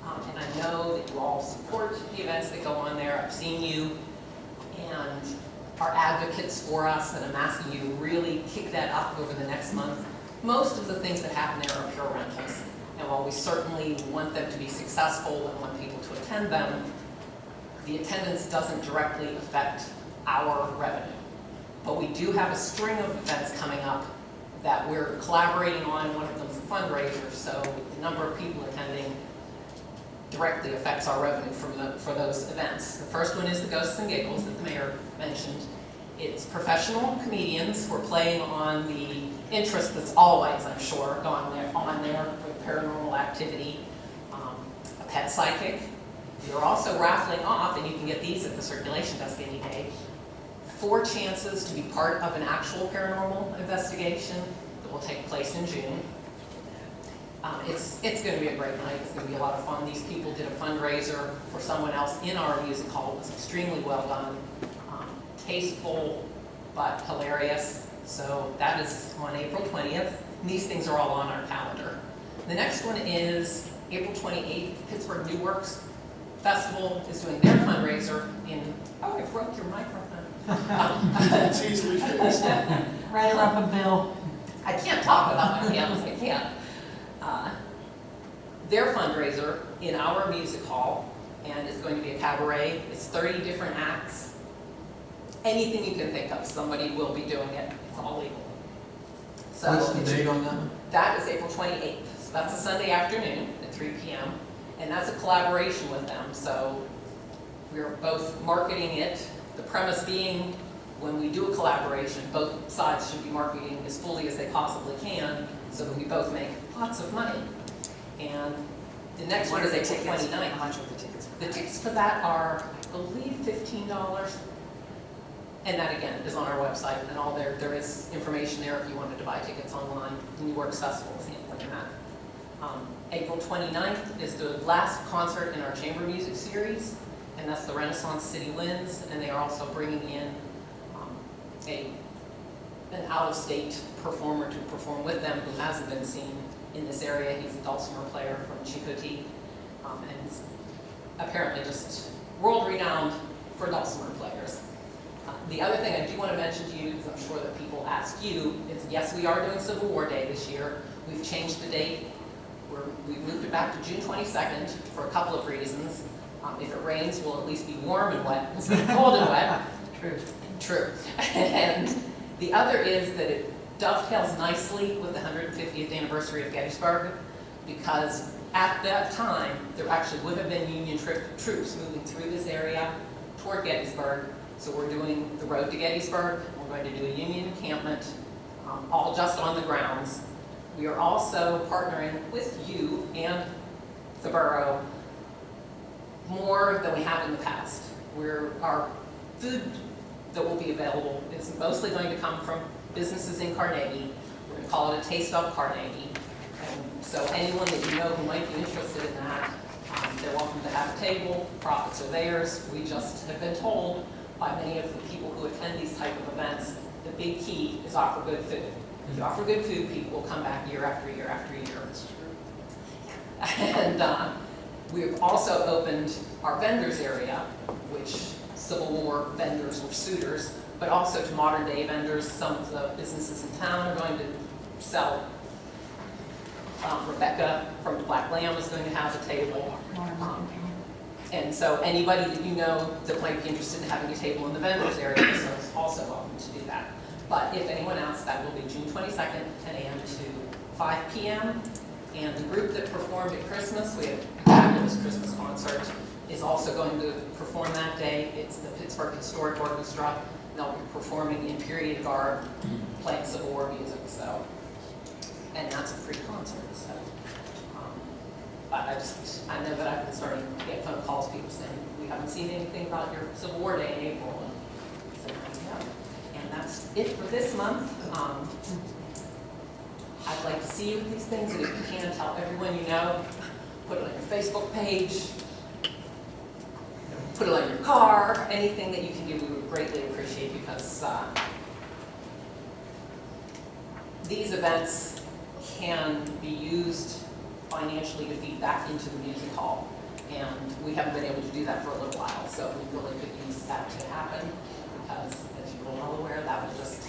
And I know that you all support the events that go on there. I've seen you and are advocates for us, and I'm asking you to really kick that up over the next month. Most of the things that happen there are pure rentals. And while we certainly want them to be successful and want people to attend them, the attendance doesn't directly affect our revenue. But we do have a string of events coming up that we're collaborating on. One of them is a fundraiser, so the number of people attending directly affects our revenue for those events. The first one is the Ghosts and Giggles that the mayor mentioned. It's professional comedians who are playing on the interest that's always, I'm sure, on there with paranormal activity. A pet psychic. You're also raffling off, and you can get these at the circulation desk any day, 4 chances to be part of an actual paranormal investigation that will take place in June. It's going to be a great night. It's going to be a lot of fun. These people did a fundraiser for someone else in our music hall. It was extremely well done, tasteful, but hilarious. So that is on April 20th. And these things are all on our calendar. The next one is April 28th. Pittsburgh New Works Festival is doing their fundraiser in, oh, I broke your microphone. It's easily fixed. Write her up a bill. I can't talk without my hands, I can't. Their fundraiser in our music hall, and it's going to be a cabaret. It's 30 different acts. Anything you can think of, somebody will be doing it. It's all legal. So What's the date on that? that is April 28th. So that's a Sunday afternoon at 3 p.m. And that's a collaboration with them. So we're both marketing it. The premise being, when we do a collaboration, both sides should be marketing as fully as they possibly can so that we both make lots of money. And the next one is April 29th. How much are the tickets? The tickets for that are, I believe, $15. And that, again, is on our website, and all there is information there if you wanted to buy tickets online. The New Works Festival is handling that. April 29th is the last concert in our chamber music series, and that's the Renaissance City Winds, and they are also bringing in an out-of-state performer to perform with them who hasn't been seen in this area. He's a dulcimer player from Chicotee, and he's apparently just world-renowned for dulcimer players. The other thing I do want to mention to you, because I'm sure that people ask you, is yes, we are doing Civil War Day this year. We've changed the date. We've moved it back to June 22nd for a couple of reasons. If it rains, we'll at least be warm and wet instead of cold and wet. True. And the other is that it dovetails nicely with the 150th anniversary of Gettysburg, because at that time, there actually would have been Union troops moving through this area toward Gettysburg. So we're doing the road to Gettysburg. We're going to do a Union encampment, all just on the grounds. We are also partnering with you and the borough more than we have in the past. Our food that will be available is mostly going to come from businesses in Carnegie. We're going to call it a Taste of Carnegie. And so anyone that you know who might be interested in that, they're welcome to have a table. Profits are theirs. We just have been told by many of the people who attend these type of events, the big key is offer good food. If you offer good food, people will come back year after year after year. And we've also opened our vendors area, which Civil War vendors were suitors, but also to modern day vendors. Some of the businesses in town are going to sell. Rebecca from the Black Lamb is going to have a table. And so anybody that you know that might be interested in having a table in the vendors area is also welcome to do that. But if anyone else, that will be June 22nd, 10 a.m. to 5 p.m. And the group that performed at Christmas, we had a fabulous Christmas concert, is also going to perform that day. It's the Pittsburgh Historic Orchestra. They'll be performing in period garb, playing Civil War music, so. And that's a free concert, so. But I know that I've been starting to get phone calls, people saying, we haven't seen anything about your Civil War Day in April. And so, yeah. And that's it for this month. I'd like to see you with these things, and if you can, tell everyone you know. Put it on your Facebook page. Put it on your car. Anything that you can do, we would greatly appreciate, because these events can be used financially to feed back into the music hall. And we haven't been able to do that for a little while, so we really could use that to happen, because as you're well aware, that would just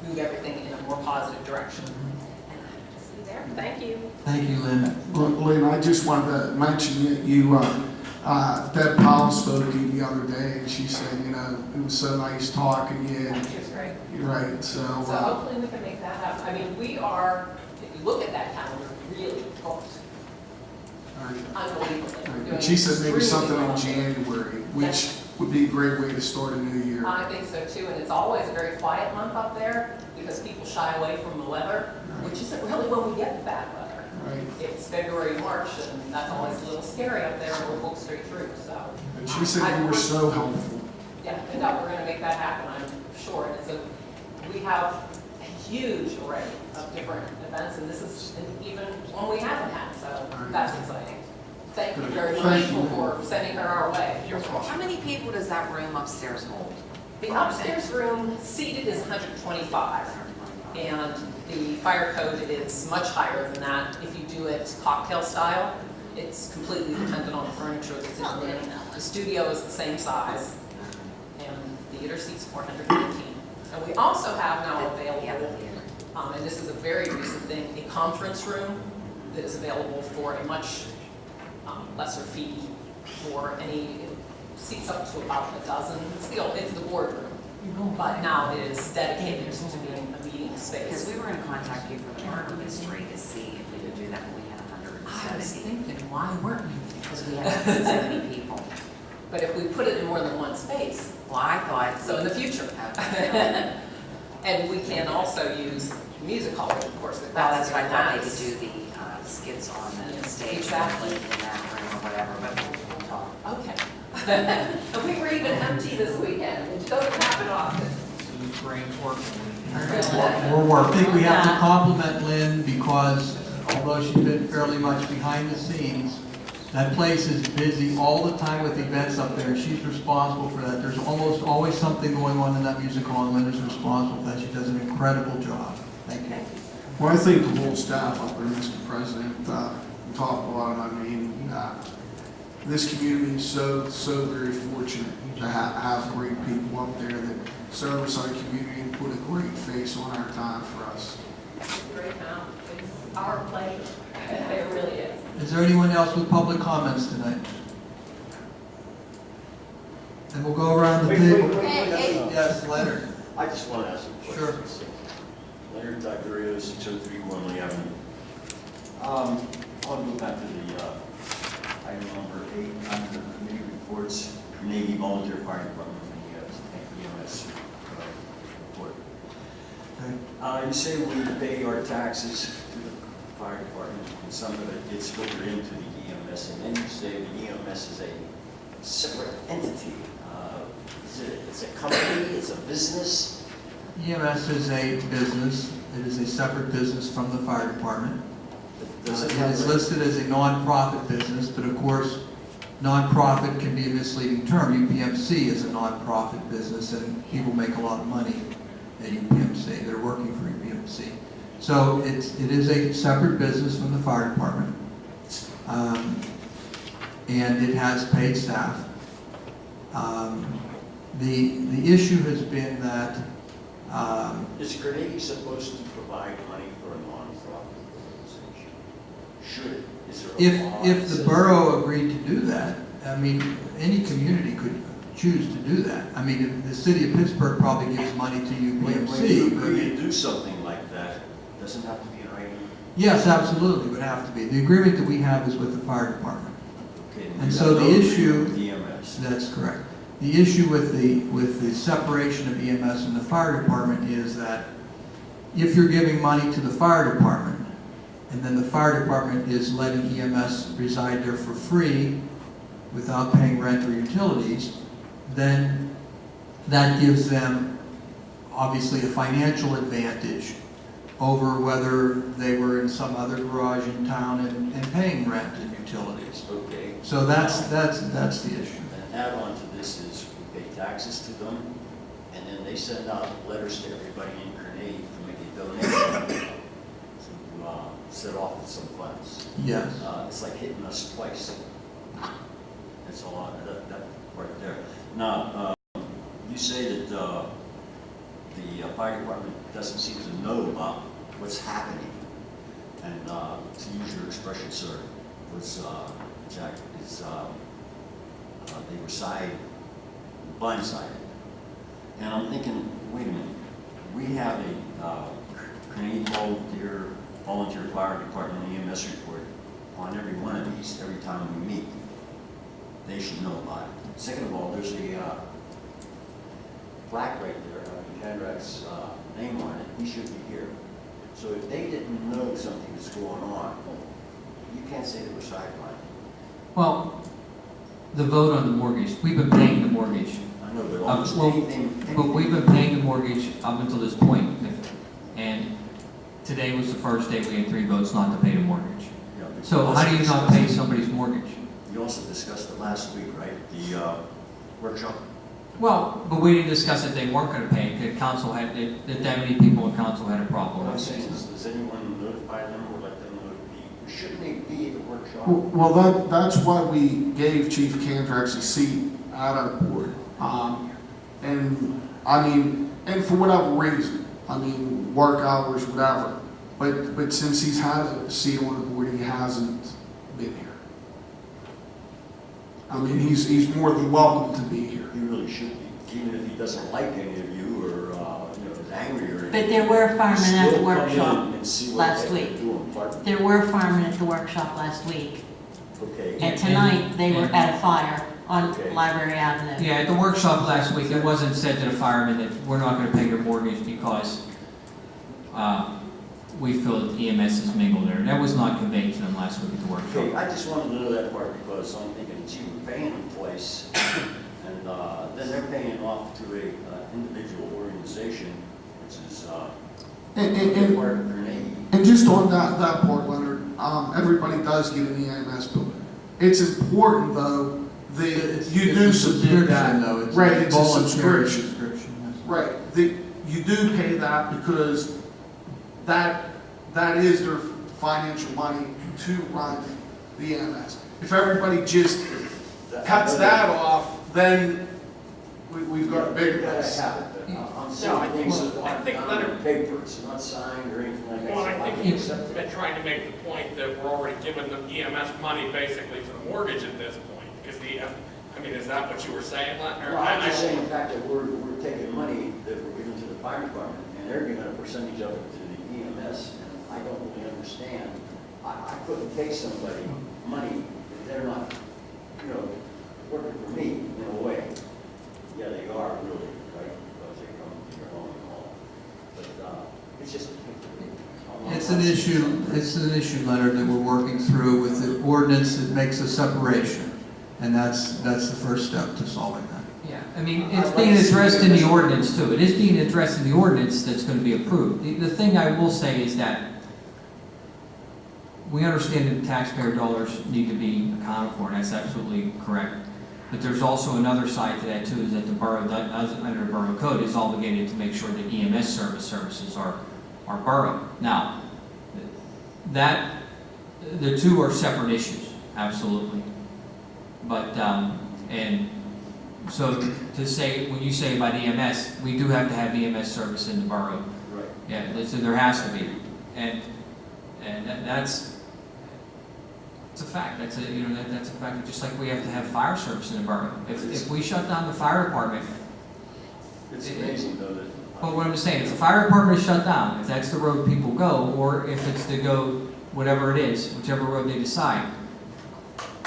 move everything in a more positive direction. And I just be there. Thank you. Thank you, Lynn. Lynn, I just wanted to mention that you, Deb Powell spoke to you the other day, and she said, you know, it was so nice talking to you. She was great. You're right, so. So hopefully we can make that happen. I mean, we are, if you look at that calendar, really booked. Unbelievably. And she said maybe something in well. January, which would be a great way to start a new year. I think so too, and it's always a very quiet month up there because people shy away from the weather, which isn't really when we get the bad weather. Right. It's February, March, and that's always a little scary up there, and we're booked straight through, so. And she said you were so helpful. Yeah, and no, we're gonna make that happen, I'm sure. And so we have a huge array of different events, and this is even one we haven't had, so that's exciting. Thank you very much for sending her our way. How many people does that room upstairs hold? The upstairs room seated is 125, and the fire code is much higher than that. If you do it cocktail style, it's completely dependent on the furniture that's in the room. The studio is the same size, and the theater seats 415. And we also have now available, and this is a very recent thing, a conference room that is available for a much lesser fee for any, it seats up to about a dozen. It's the boardroom, but now it is dedicated to being a meeting space. Because we were going to contact you for the murder mystery to see if we could do that when we had 170. I was thinking, why weren't we? Because we had 170 people. But if we put it in more than one space. Well, I thought. So in the future. And we can also use music hall, of course. Well, that's why I thought they could do the skits on the stage. Exactly. In that room or whatever, but we'll talk. Okay. And we were even empty this weekend, which doesn't happen often. Sue's brain's working. More work. I think we have to compliment Lynn because although she's been fairly much behind the scenes, that place is busy all the time with events up there. She's responsible for that. There's almost always something going on in that music hall, and Lynn is responsible for that. She does an incredible job. Thank you. Well, I think the whole staff up there, Mr. President, talked a lot. I mean, this community is so very fortunate to have great people up there that service our community and put a great face on our time for us. Great now. It's our pleasure. It really is. Is there anyone else with public comments tonight? And we'll go around the table. Yes, Leonard. I just want to ask a question. Sure. Leonard Tiberius, 603 Worley Avenue. I'll go back to the item number 8 under committee reports. Carnegie Volunteer Fire Department, the EMS report. Okay. You say we pay our taxes to the fire department, and some of it gets filtered into the EMS, and then you say the EMS is a separate entity. It's a company, it's a business. EMS is a business. It is a separate business from the fire department. It is listed as a non-profit business, but of course, non-profit can be a misleading term. UPMC is a non-profit business, and people make a lot of money at UPMC, that are working for UPMC. So it is a separate business from the fire department. And it has paid staff. The issue has been that Is Carnegie supposed to provide money for a non-profit organization? Should it? Is there a law that if the says- borough agreed to do that, I mean, any community could choose to do that. I mean, the city of Pittsburgh probably gives money to When you UPMC. agree to do something like that, doesn't have to be in writing. Yes, absolutely, would have to be. The agreement that we have is with the fire department. Okay, And you so have the no agreement issue, with EMS. that's correct. The issue with the separation of EMS and the fire department is that if you're giving money to the fire department, and then the fire department is letting EMS reside there for free without paying rent or utilities, then that gives them obviously a financial advantage over whether they were in some other garage in town and paying rent and utilities. Okay. So that's the issue. An add-on to this is we pay taxes to them, and then they send out letters to everybody in Carnegie to make a donation to set off with some funds. Yes. It's like hitting us twice. That's all, that part there. Now, you say that the fire department doesn't seem to know about what's happening. And to use your expression, sir, was, Jack, is they were blindsided. And I'm thinking, wait a minute, we have a Carnegie volunteer fire department EMS report on every one of these every time we meet. They should know about it. Second of all, there's a plaque right there, Kendrick's name on it. He should be here. So if they didn't know something was going on, you can't say they were sidelined. Well, the vote on the mortgage, we've been paying the mortgage. I know, but almost Well, anything. but we've been paying the mortgage up until this point. And today was the first day we had 3 votes not to pay the mortgage. Yeah, but So how do you not pay somebody's mortgage? You also discussed it last week, right? The workshop? Well, but we didn't discuss that they weren't going to pay. The council had, that many people in council had a problem What I'm with saying it. is, does anyone notify them or let them know to be, shouldn't they be at the workshop? Well, that's why we gave Chief Kandrax a seat at our board. And I mean, and for whatever reason, I mean, work hours, whatever. But since he's had a seat on the board, he hasn't been here. I mean, he's more than welcome to be here. He really should be, even if he doesn't like any of you or, is angry or anything. But there were firemen at the Still come in workshop and see what last they're week. doing, pardon? There were firemen at the workshop last week. Okay. And tonight, they were at a fire on Okay. Library Avenue. Yeah, at the workshop last week, it wasn't said to the firemen that we're not going to pay your mortgage because we feel that EMS is mingled there. That was not conveyed to them last week at the Okay, workshop. I just wanted to know that part because I'm thinking, gee, we're paying them twice, and then they're paying off to a individual organization, which is And part of Carnegie. And just on that part, Leonard, everybody does get an EMS bill. It's important though that you do submit that. Though. It's Right, a it's a voluntary subscription. subscription. Right, you do pay that because that is their financial money to run the EMS. If everybody just cuts that off, then we've got a bigger mess. I'm saying things that aren't on paper, it's not signed or anything like that. Well, I so think can he's accept it. been trying to make the point that we're already giving the EMS money basically for the mortgage at this point. Because I mean, is that what you were saying? Well, I'm just saying the fact that we're taking money that we're giving to the fire department, and they're giving a percentage of it to the EMS, and I don't really understand. I couldn't pay somebody money if they're not, working for me in a way. Yeah, they are really, right, because they come to your home and all. But it's just. It's an issue, Leonard, that we're working through with the ordinance that makes a separation. And that's the first step to solving that. Yeah, I mean, it's being addressed in the ordinance too. It is being addressed in the ordinance that's going to be approved. The thing I will say is that we understand that taxpayer dollars need to be accounted for, and that's absolutely correct. But there's also another side to that too, is that the borough, under the borough code, is obligated to make sure that EMS services are borough. Now, that, the two are separate issues, absolutely. But, and so to say, when you say about EMS, we do have to have EMS service in the borough. Right. Yeah, so there has to be. And that's, it's a fact. That's a, you know, that's a fact. Just like we have to have fire service in the borough. If we shut down the fire department, It's amazing though that. but what I'm saying, if the fire department is shut down, if that's the road people go, or if it's to go whatever it is, whichever road they decide,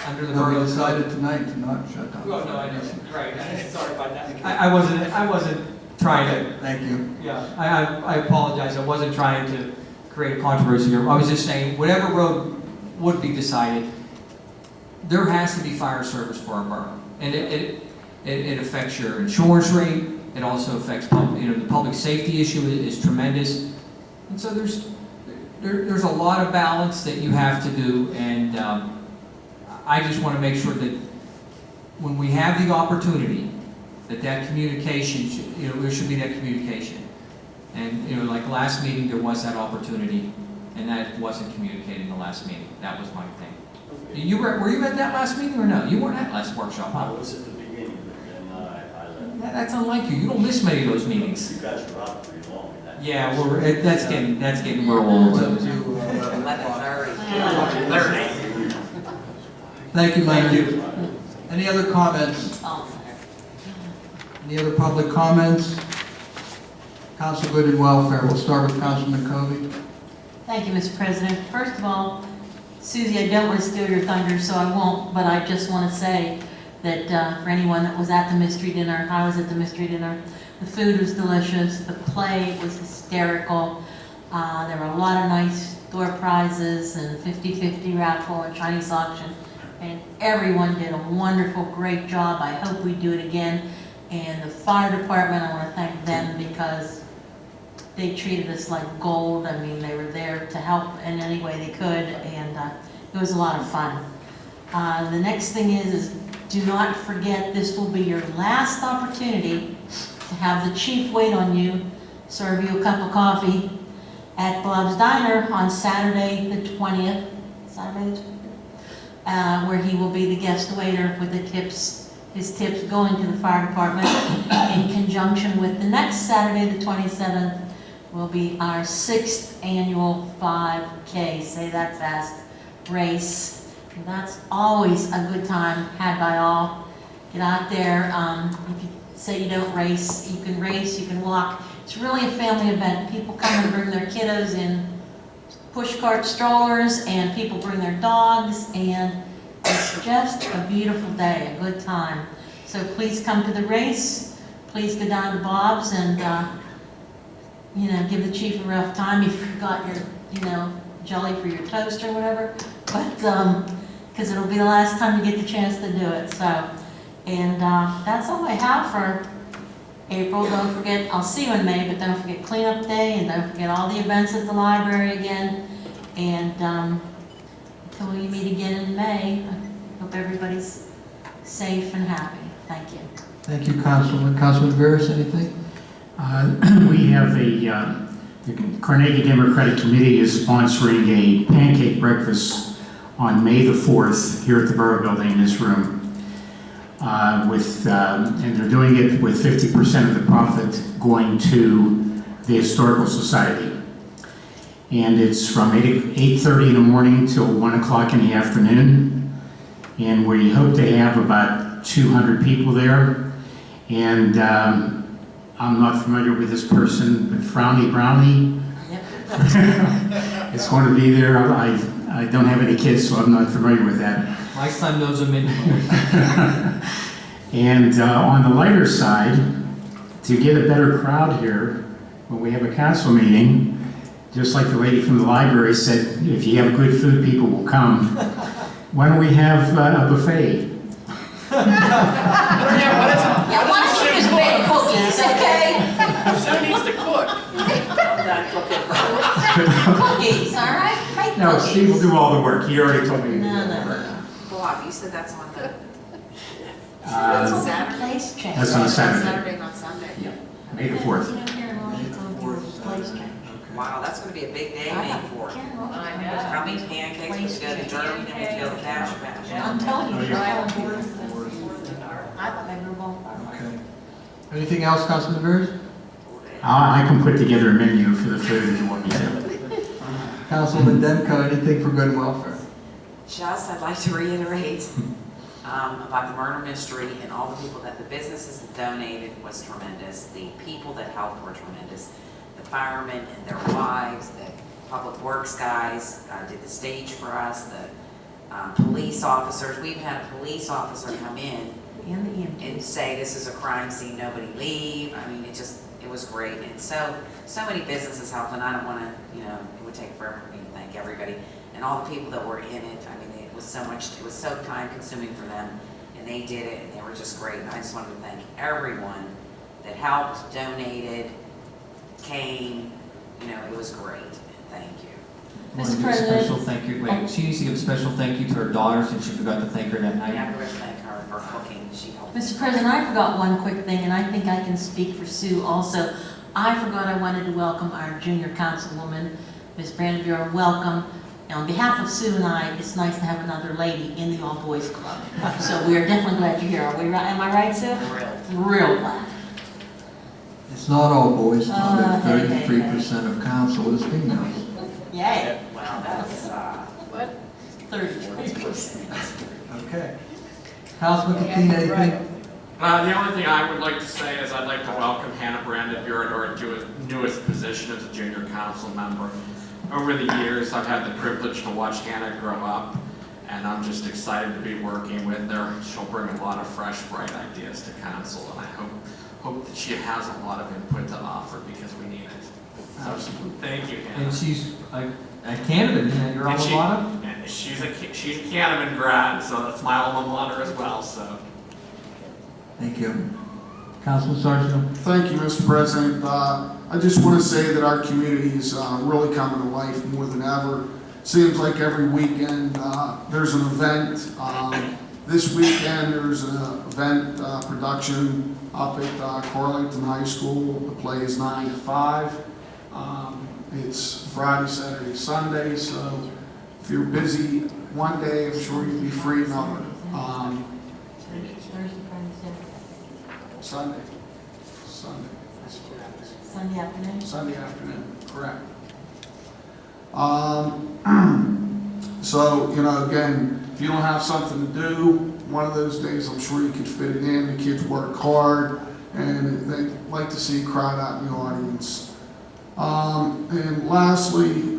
under the No, we borough decided code. tonight to not shut down. Well, no, I didn't. Right. Sorry about that. I wasn't trying to. Okay, thank you. Yeah, I apologize. I wasn't trying to create a controversy here. I was just saying, whatever road would be decided, there has to be fire service for our borough. And it affects your insurance rate. It also affects, the public safety issue is tremendous. And so there's a lot of balance that you have to do. And I just want to make sure that when we have the opportunity, that communication, there should be that communication. And, like last meeting, there was that opportunity, and that wasn't communicated in the last meeting. That was my thing. Were you at that last meeting or no? You weren't at last workshop, I huh? was at the beginning, and I left. That's unlike you. You don't miss many of those meetings. You guys were out pretty long. And that- Yeah, well, that's getting real old. To, 11:30. Thank you, Leonard. Any other comments? Any other public comments? Council Good and Welfare, we'll start with Councilman Covey. Thank you, Mr. President. First of all, Susie, I don't want to steal your thunder, so I won't, but I just want to say that for anyone that was at the mystery dinner, I was at the mystery dinner, the food was delicious, the play was hysterical, there were a lot of nice door prizes and 50-50 raffle and Chinese auction, and everyone did a wonderful, great job. I hope we do it again. And the fire department, I want to thank them because they treated us like gold. I mean, they were there to help in any way they could, and it was a lot of fun. The next thing is do not forget this will be your last opportunity to have the chief wait on you, serve you a cup of coffee at Bob's Diner on Saturday the 20th, where he will be the guest waiter with the tips. His tips going to the fire department in conjunction with the next Saturday, the 27th, will be our 6th annual 5K, say that fast, race. And that's always a good time had by all. Get out there. If you say you don't race, you can walk. It's really a family event. People come and bring their kiddos in push cart strollers, and people bring their dogs, and it's just a beautiful day, a good time. So please come to the race. Please go down to Bob's and, give the chief a rough time. You forgot your, jelly for your toast or whatever. But, because it'll be the last time you get the chance to do it. So, and that's all I have for April. Don't forget, I'll see you in May, but don't forget cleanup day, and don't forget all the events at the library again. And until we meet again in May, I hope everybody's safe and happy. Thank you. Thank you, Councilman. Councilman Veras, anything? We have the Carnegie Democratic Committee is sponsoring a pancake breakfast on May the 4th here at the Borough Building in this room. And they're doing it with 50% of the profit going to the Historical Society. And it's from 8:30 in the morning till 1 o'clock in the afternoon. And we hope to have about 200 people there. And I'm not familiar with this person, but Frowny Brownie is going to be there. I don't have any kids, so I'm not familiar with that. My son knows a minimum. And on the lighter side, to get a better crowd here, when we have a council meeting, just like the lady from the library said, if you have good food, people will come. Why don't we have a buffet? Yeah, why don't you just bake cookies, okay? Who needs to cook? Cookies, all right? Make No, cookies. Steve will do all the work. He already told me. No. Bob, you said that's on the Saturday? Place change. That's on Saturday. Saturday, not Sunday. Yeah, May the 4th. Wow, that's gonna be a big day, I May got 4th. I know. Coming pancakes, we go to Germany, and we go to Cash Bash. I'm telling you, Oh, you're yeah. on board. I thought they were going far. Okay. Anything else, Councilman Rivers? I can put together a menu for the food if you want me to. Councilman Demko, anything for good and welfare? Just, I'd like to reiterate about the murder mystery and all the people the businesses that donated was tremendous. The people that helped were tremendous. The firemen and their wives, the public works guys did the stage for us, the police officers. We've had a police officer come in and say, this is a crime scene, nobody leave. I mean, it was great. And so many businesses helped, and I don't want to, it would take forever for me to thank everybody. And all the people that were in it, I mean, it was so time consuming for them, and they did it, and they were just great. And I just wanted to thank everyone that helped, donated, came, it was great. Thank you. I want to give a special thank you. Wait, she needs to give a special thank you to her daughter since she forgot to thank her that night. I forgot to thank her for cooking. She helped. Mr. President, I forgot one quick thing, and I think I can speak for Sue also. I forgot I wanted to welcome our junior councilwoman, Ms. Brandon Bureau. Welcome. And on behalf of Sue and I, it's nice to have another lady in the All Boys Club. So we are definitely glad you're here. Are we right? Am I right, Sue? Real glad. It's not all boys, club. Hey, 33% of council is females. Yay. Well, that's, What? 30%. Okay. Councilman Katina, anything? The only thing I would like to say is I'd like to welcome Hannah Brandon Bureau to her newest position as a junior council member. Over the years, I've had the privilege to watch Hannah grow up, and I'm just excited to be working with her. She'll bring a lot of fresh, bright ideas to council, and I hope that she has a lot of input to offer because we need it. So, thank you, Hannah. And she's a candidate in your alma mater? And she's a Canterbury grad, so that's my alma mater as well, so. Thank you. Councilman Sargent. Thank you, Mr. President. I just want to say that our community is really coming to life more than ever. Seems like every weekend there's an event. This weekend there's an event production up at Carleton High School. The play is 9 to 5. It's Friday, Saturday, Sunday, so if you're busy one day, I'm sure you'll be free another. Sunday. Sunday afternoon? Sunday afternoon, correct. So, again, if you don't have something to do, one of those days, I'm sure you could fit it in. The kids work hard, and they like to see a crowd out in the audience. And lastly, we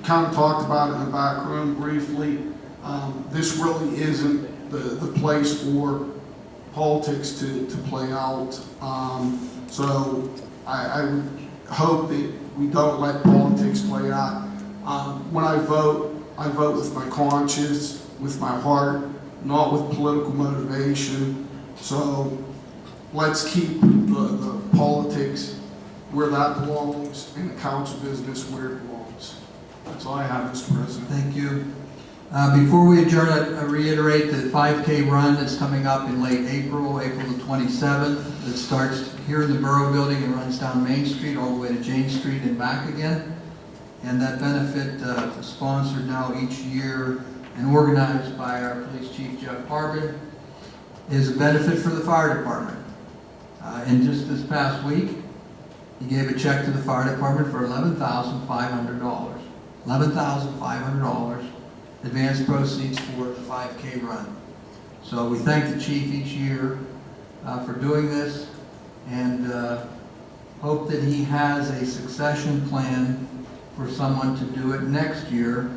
kind of talked about it in the back room briefly. This really isn't the place for politics to play out. So I would hope that we don't let politics play out. When I vote with my conscience, with my heart, not with political motivation. So let's keep the politics where that belongs and the council business where it belongs. That's all I have, Mr. President. Thank you. Before we adjourn, I reiterate the 5K run that's coming up in late April the 27th. It starts here in the Borough building and runs down Main Street all the way to Jane Street and back again. And that benefit is sponsored now each year and organized by our Police Chief Jeff Harbin, is a benefit for the fire department. And just this past week, he gave a check to the fire department for $11,500. $11,500. Advanced proceeds for the 5K run. So we thank the chief each year for doing this, and hope that he has a succession plan for someone to do it next year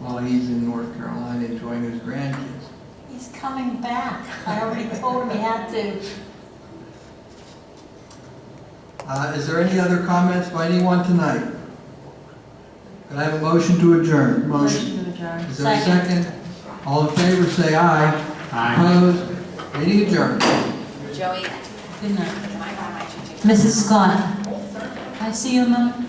while he's in North Carolina enjoying his grandkids. He's coming back. I already told him he had to. Is there any other comments by anyone tonight? Could I have a motion to adjourn? Motion to adjourn. Is there a second? All in favor, say aye. Aye. Opposed? Meeting adjourned. Joey, Good night. can I buy my chicken? Mrs. Scott, I see you a moment.